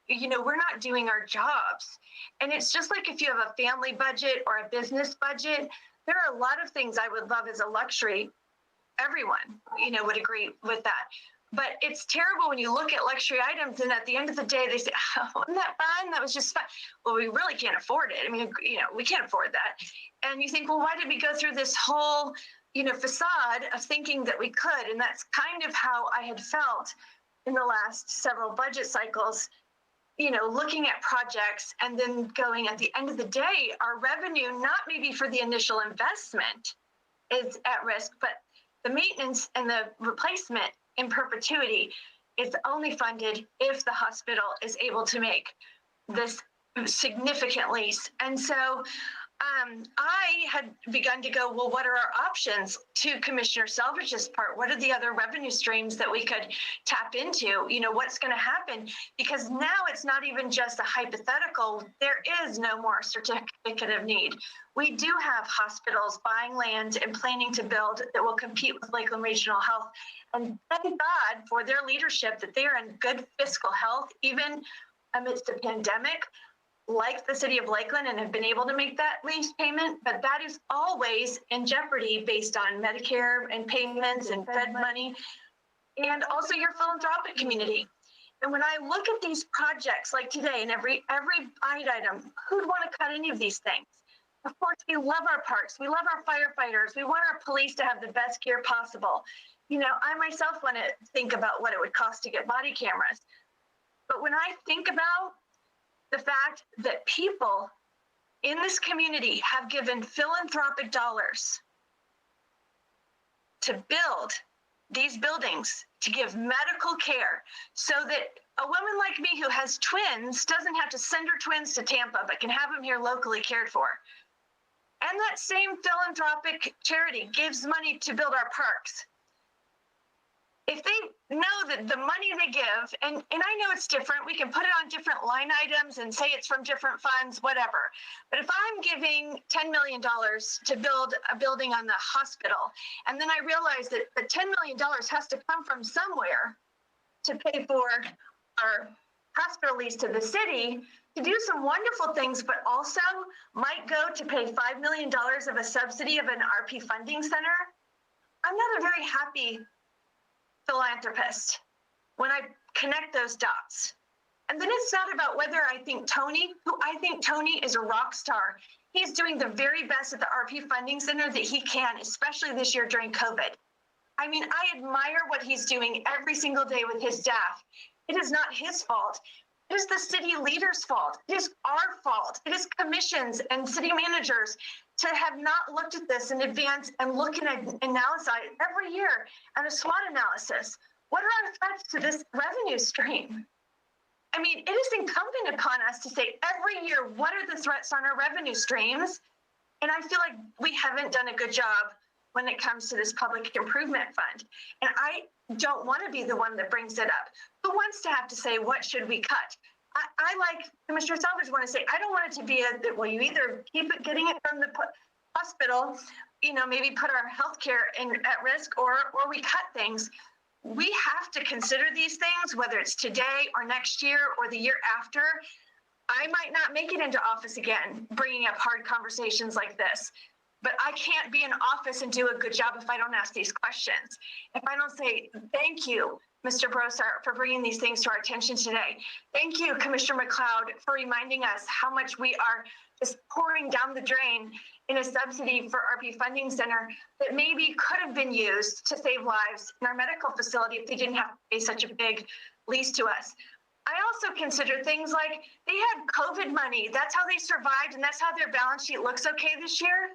We're not doing our jobs. And it's just like if you have a family budget or a business budget, there are a lot of things I would love as a luxury. Everyone, would agree with that. But it's terrible when you look at luxury items and at the end of the day, they say, oh, wasn't that fun? That was just fun. Well, we really can't afford it. I mean, we can't afford that. And you think, well, why did we go through this whole, facade of thinking that we could? And that's kind of how I had felt in the last several budget cycles, looking at projects and then going at the end of the day, our revenue, not maybe for the initial investment is at risk, but the maintenance and the replacement in perpetuity is only funded if the hospital is able to make this significant lease. And so I had begun to go, well, what are our options? To Commissioner Selvidge's part, what are the other revenue streams that we could tap into? What's going to happen? Because now it's not even just a hypothetical. There is no more certificate of need. We do have hospitals buying land and planning to build that will compete with Lakeland Regional Health. And thank God for their leadership that they are in good fiscal health, even amidst a pandemic, like the city of Lakeland, and have been able to make that lease payment. But that is always in jeopardy based on Medicare and payments and Fed money, and also your philanthropic community. And when I look at these projects like today and every item, who'd want to cut any of these things? Of course, we love our parks. We love our firefighters. We want our police to have the best care possible. I myself want to think about what it would cost to get body cameras. But when I think about the fact that people in this community have given philanthropic dollars to build these buildings, to give medical care, so that a woman like me who has twins doesn't have to send her twins to Tampa, but can have them here locally cared for. And that same philanthropic charity gives money to build our parks. If they know that the money they give, and I know it's different, we can put it on different line items and say it's from different funds, whatever. But if I'm giving $10 million to build a building on the hospital, and then I realize that the $10 million has to come from somewhere to pay for our hospital lease to the city, to do some wonderful things, but also might go to pay $5 million of a subsidy of an RP funding center, I'm not a very happy philanthropist when I connect those dots. And then it's not about whether I think Tony is a rock star. He's doing the very best at the RP funding center that he can, especially this year during COVID. I mean, I admire what he's doing every single day with his staff. It is not his fault. It is the city leaders' fault. It is our fault. It is commissions and city managers to have not looked at this in advance and look at an analysis every year and a SWOT analysis. What are our threats to this revenue stream? I mean, it is incumbent upon us to say every year, what are the threats on our revenue streams? And I feel like we haven't done a good job when it comes to this public improvement fund. And I don't want to be the one that brings it up. Who wants to have to say, what should we cut? I like Commissioner Selvidge want to say, I don't want it to be well, you either keep it getting it from the hospital, maybe put our healthcare at risk, or we cut things. We have to consider these things, whether it's today or next year or the year after. I might not make it into office again, bringing up hard conversations like this. But I can't be in office and do a good job if I don't ask these questions. If I don't say, thank you, Mr. Brossart, for bringing these things to our attention today. Thank you, Commissioner McLeod, for reminding us how much we are just pouring down the drain in a subsidy for RP Funding Center that maybe could have been used to save lives in our medical facility if they didn't have to pay such a big lease to us. I also consider things like they had COVID money. That's how they survived, and that's how their balance sheet looks okay this year.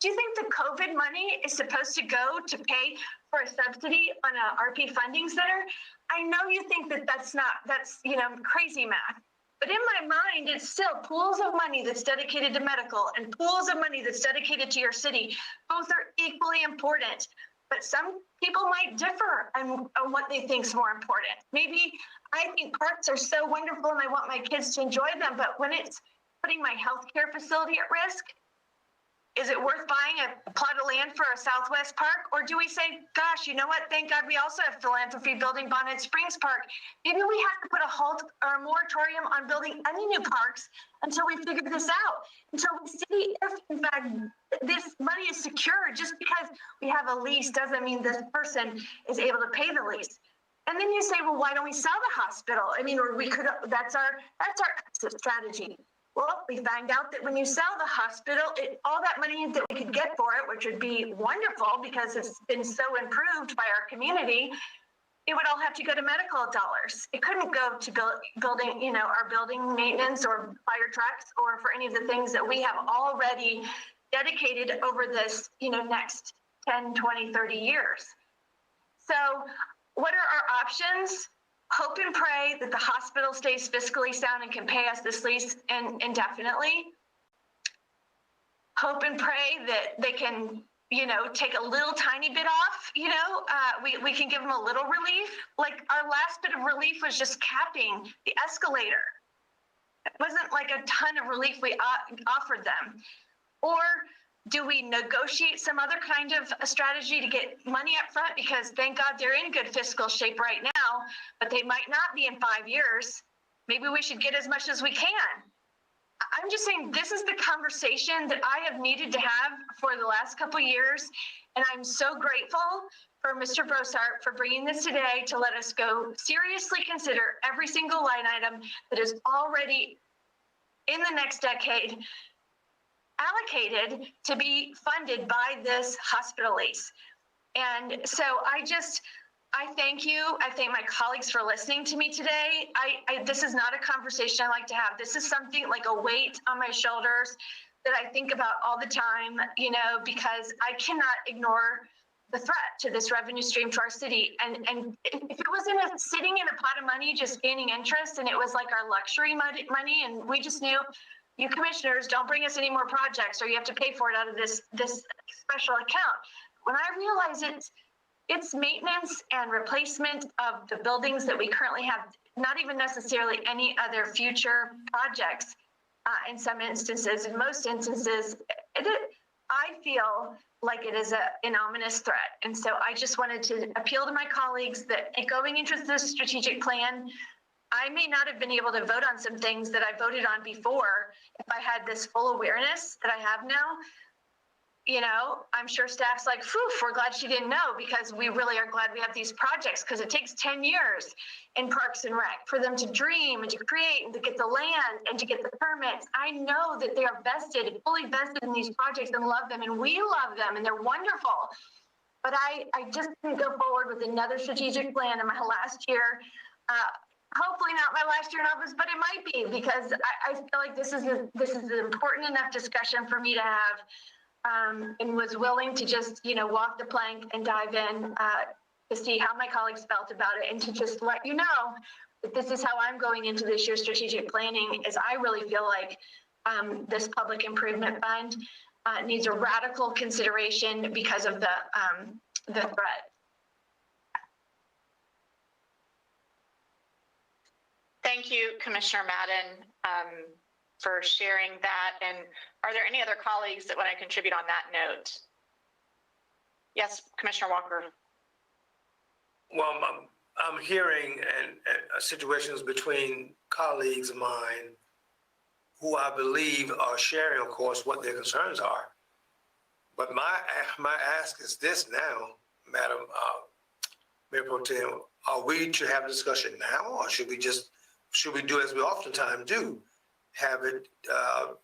Do you think the COVID money is supposed to go to pay for a subsidy on a RP Funding Center? I know you think that that's crazy math. But in my mind, it's still pools of money that's dedicated to medical and pools of money that's dedicated to your city. Both are equally important, but some people might differ on what they think is more important. Maybe I think parks are so wonderful and I want my kids to enjoy them, but when it's putting my healthcare facility at risk, is it worth buying a plot of land for a Southwest Park? Or do we say, gosh, you know what? Thank God we also have philanthropy building Bonnet Springs Park. Maybe we have to put a halt or a moratorium on building any new parks until we figure this out, until we see if, in fact, this money is secure. Just because we have a lease doesn't mean this person is able to pay the lease. And then you say, well, why don't we sell the hospital? I mean, or we could, that's our exit strategy. Well, we find out that when you sell the hospital, all that money that we could get for it, which would be wonderful because it's been so improved by our community, it would all have to go to medical dollars. It couldn't go to building, our building maintenance or fire trucks or for any of the things that we have already dedicated over this, next 10, 20, 30 years. So what are our options? Hope and pray that the hospital stays fiscally sound and can pay us this lease indefinitely. Hope and pray that they can, take a little tiny bit off, we can give them a little relief. Like our last bit of relief was just capping the escalator. It wasn't like a ton of relief we offered them. Or do we negotiate some other kind of a strategy to get money up front? Because thank God they're in good fiscal shape right now, but they might not be in 5 years. Maybe we should get as much as we can. I'm just saying this is the conversation that I have needed to have for the last couple of years. And I'm so grateful for Mr. Brossart for bringing this today to let us go seriously consider every single line item that is already in the next decade allocated to be funded by this hospital lease. And so I thank you. I thank my colleagues for listening to me today. This is not a conversation I like to have. This is something like a weight on my shoulders that I think about all the time, because I cannot ignore the threat to this revenue stream to our city. And if it wasn't sitting in a pot of money, just gaining interest, and it was like our luxury money, and we just knew, you commissioners, don't bring us any more projects or you have to pay for it out of this special account. When I realize it's maintenance and replacement of the buildings that we currently have, not even necessarily any other future projects in some instances. In most instances, I feel like it is an ominous threat. And so I just wanted to appeal to my colleagues that going into this strategic plan, I may not have been able to vote on some things that I voted on before if I had this full awareness that I have now. I'm sure staff's like, phew, we're glad she didn't know, because we really are glad we have these projects, because it takes 10 years in Parks and Rec for them to dream and to create and to get the land and to get the permits. I know that they are fully vested in these projects and love them, and we love them, and they're wonderful. But I just didn't go forward with another strategic plan in my last year. Hopefully not my last year in office, but it might be, because I feel like this is an important enough discussion for me to have, and was willing to just, walk the plank and dive in to see how my colleagues felt about it, and to just let you know that this is how I'm going into this year's strategic planning, is I really feel like this public improvement fund needs a radical consideration because of the threat. Thank you, Commissioner Madden, for sharing that. And are there any other colleagues that want to contribute on that note? Yes, Commissioner Walker. Well, I'm hearing situations between colleagues of mine who I believe are sharing, of course, what their concerns are. But my ask is this now, Madam Mayor Pro Tem: are we to have a discussion now, or should we do as we oftentimes do, have it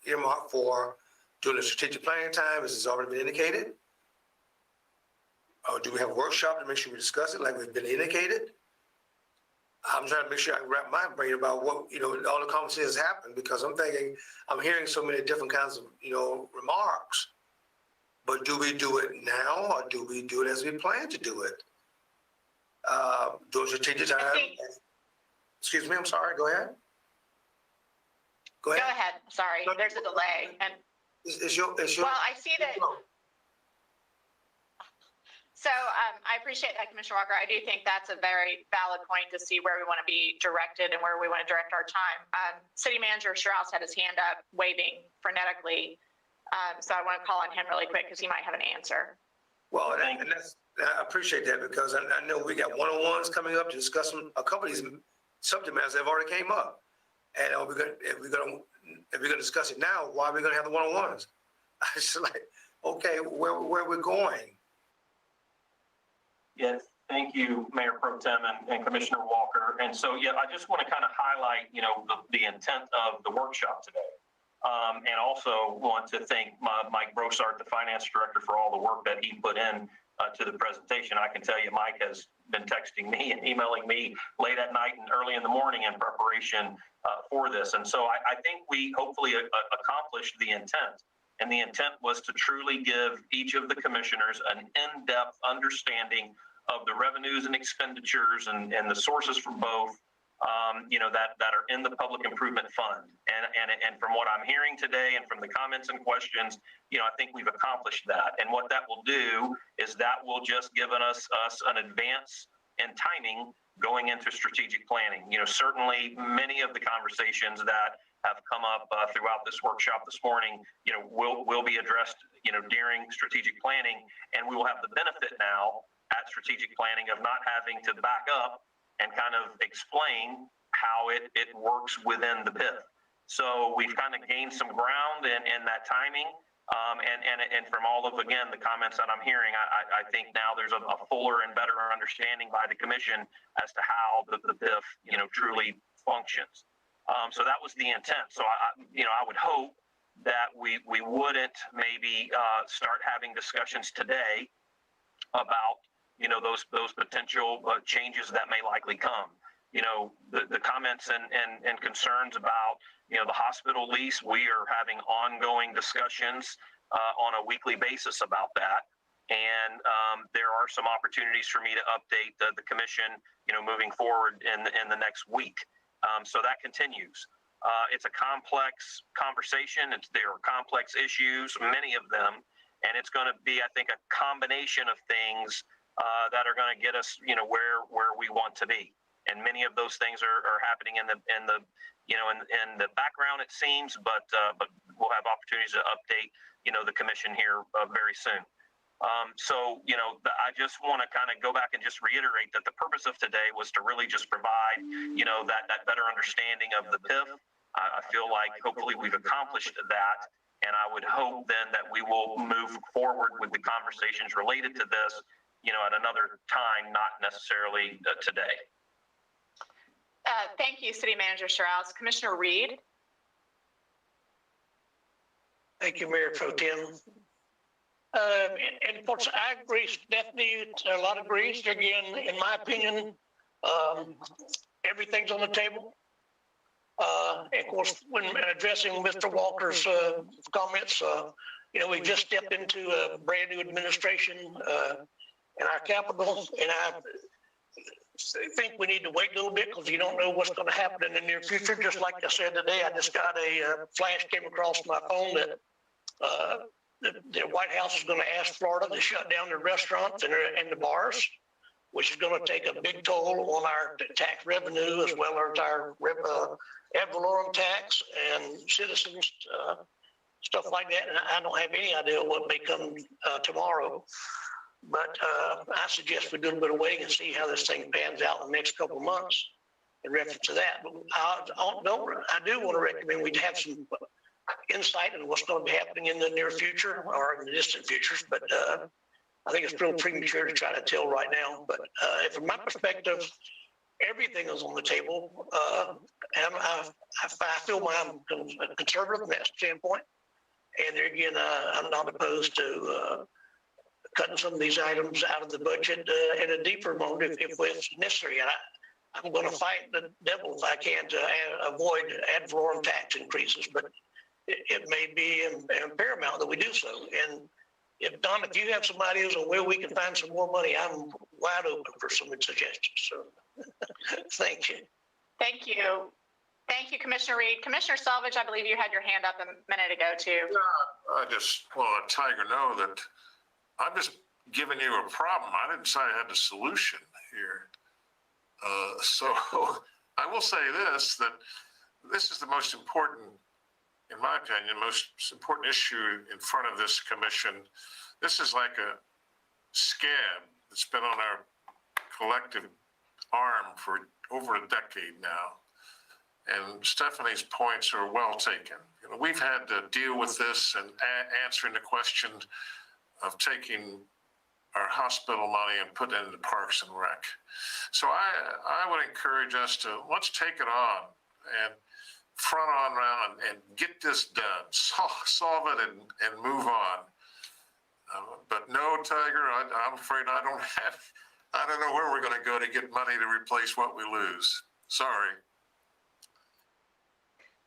earmarked for during the strategic planning time, as it's already been indicated? Or do we have a workshop to make sure we discuss it like we've been indicated? I'm trying to make sure I can wrap my brain about what, all the conversations happen, because I'm thinking, I'm hearing so many different kinds of, remarks. But do we do it now, or do we do it as we plan to do it? During strategic time? Excuse me, I'm sorry, go ahead. Go ahead, sorry, there's a delay. And It's your. well, I see that. So I appreciate that, Commissioner Walker. I do think that's a very valid point to see where we want to be directed and where we want to direct our time. City Manager Strauss had his hand up, waving frenetically. So I want to call on him really quick because he might have an answer. Well, I appreciate that, because I know we got one-on-ones coming up to discuss a couple of these subject matters that have already came up. And if we're gonna discuss it now, why are we gonna have the one-on-ones? I just like, okay, where we're going. Yes, thank you, Mayor Pro Tem and Commissioner Walker. And so, yeah, I just want to kind of highlight, the intent of the workshop today. And also want to thank Mike Brossart, the Finance Director, for all the work that he put in to the presentation. I can tell you, Mike has been texting me and emailing me late at night and early in the morning in preparation for this. And so I think we hopefully accomplished the intent. And the intent was to truly give each of the commissioners an in-depth understanding of the revenues and expenditures and the sources for both, that are in the public improvement fund. And from what I'm hearing today and from the comments and questions, I think we've accomplished that. And what that will do is that will just give us an advance in timing going into strategic planning. Certainly many of the conversations that have come up throughout this workshop this morning, will be addressed, during strategic planning, and we will have the benefit now at strategic planning of not having to back up and kind of explain how it works within the PIF. So we've kind of gained some ground in that timing, and from all of, again, the comments that I'm hearing, I think now there's a fuller and better understanding by the commission as to how the PIF, truly functions. So that was the intent. So I would hope that we wouldn't maybe start having discussions today about those potential changes that may likely come. The comments and concerns about the hospital lease, we are having ongoing discussions on a weekly basis about that. And there are some opportunities for me to update the commission, moving forward in the next week. So that continues. It's a complex conversation. There are complex issues, many of them, and it's going to be, I think, a combination of things that are going to get us, where we want to be. And many of those things are happening in the background, it seems, but we'll have opportunities to update, the commission here very soon. So, I just want to kind of go back and just reiterate that the purpose of today was to really just provide, that better understanding of the PIF. I feel like hopefully we've accomplished that. And I would hope then that we will move forward with the conversations related to this, at another time, not necessarily today. Thank you, City Manager Strauss. Commissioner Reed. Thank you, Mayor Pro Tem. And of course, I agree, Stephanie, a lot agrees. Again, in my opinion, everything's on the table. And of course, when addressing Mr. Walker's comments, we just stepped into a brand new administration in our capital, and I think we need to wait a little bit because you don't know what's going to happen in the near future. Just like I said today, I just got a flash came across my phone that the White House is going to ask Florida to shut down the restaurants and the bars, which is going to take a big toll on our tax revenue as well as our ad valorem tax and citizens, stuff like that. And I don't have any idea what may come tomorrow. But I suggest we do a little bit of waiting and see how this thing pans out in the next couple of months in reference to that. But I do want to recommend we have some insight into what's going to be happening in the near future or in the distant futures. But I think it's real premature to try to tell right now. But from my perspective, everything is on the table. And I feel I'm a conservative from that standpoint. And there again, I'm not opposed to cutting some of these items out of the budget in a deeper mode if it's necessary. And I'm going to fight the devil if I can to avoid ad valorem tax increases, but it may be paramount that we do so. And if Don, if you have some ideas on where we can find some more money, I'm wide open for some suggestions. So thank you. Thank you. Thank you, Commissioner Reed. Commissioner Selvage, I believe you had your hand up a minute ago too. I just want to let Tiger know that I'm just giving you a problem. I didn't say I had the solution here. So I will say this, that this is the most important, in my opinion, most important issue in front of this commission. This is like a scab that's been on our collective arm for over a decade now. And Stephanie's points are well taken. You know, we've had to deal with this and answering the question of taking our hospital money and put it into Parks and Rec. So I would encourage us to, let's take it on and front on round and get this done, solve it and move on. But no, Tiger, I'm afraid I don't know where we're going to go to get money to replace what we lose. Sorry.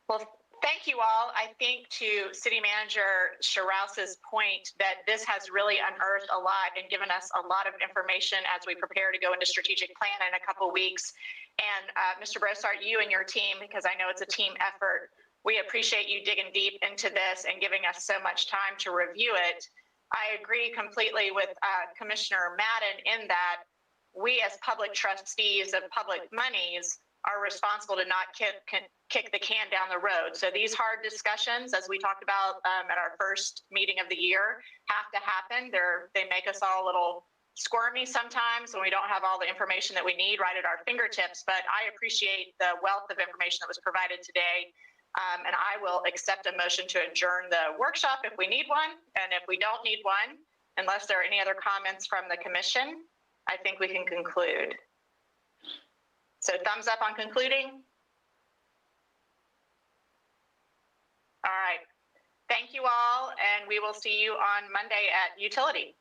Well, thank you all. I think to City Manager Sharouse's point that this has really unearthed a lot and given us a lot of information as we prepare to go into strategic plan in a couple of weeks. And Mr. Brossart, you and your team, because I know it's a team effort, we appreciate you digging deep into this and giving us so much time to review it. I agree completely with Commissioner Madden in that we as public trustees of public monies are responsible to not kick the can down the road. So these hard discussions, as we talked about at our first meeting of the year, have to happen. They make us all a little squirmy sometimes when we don't have all the information that we need right at our fingertips. But I appreciate the wealth of information that was provided today. And I will accept a motion to adjourn the workshop if we need one. And if we don't need one, unless there are any other comments from the commission, I think we can conclude. So thumbs up on concluding. All right. Thank you all, and we will see you on Monday at Utility.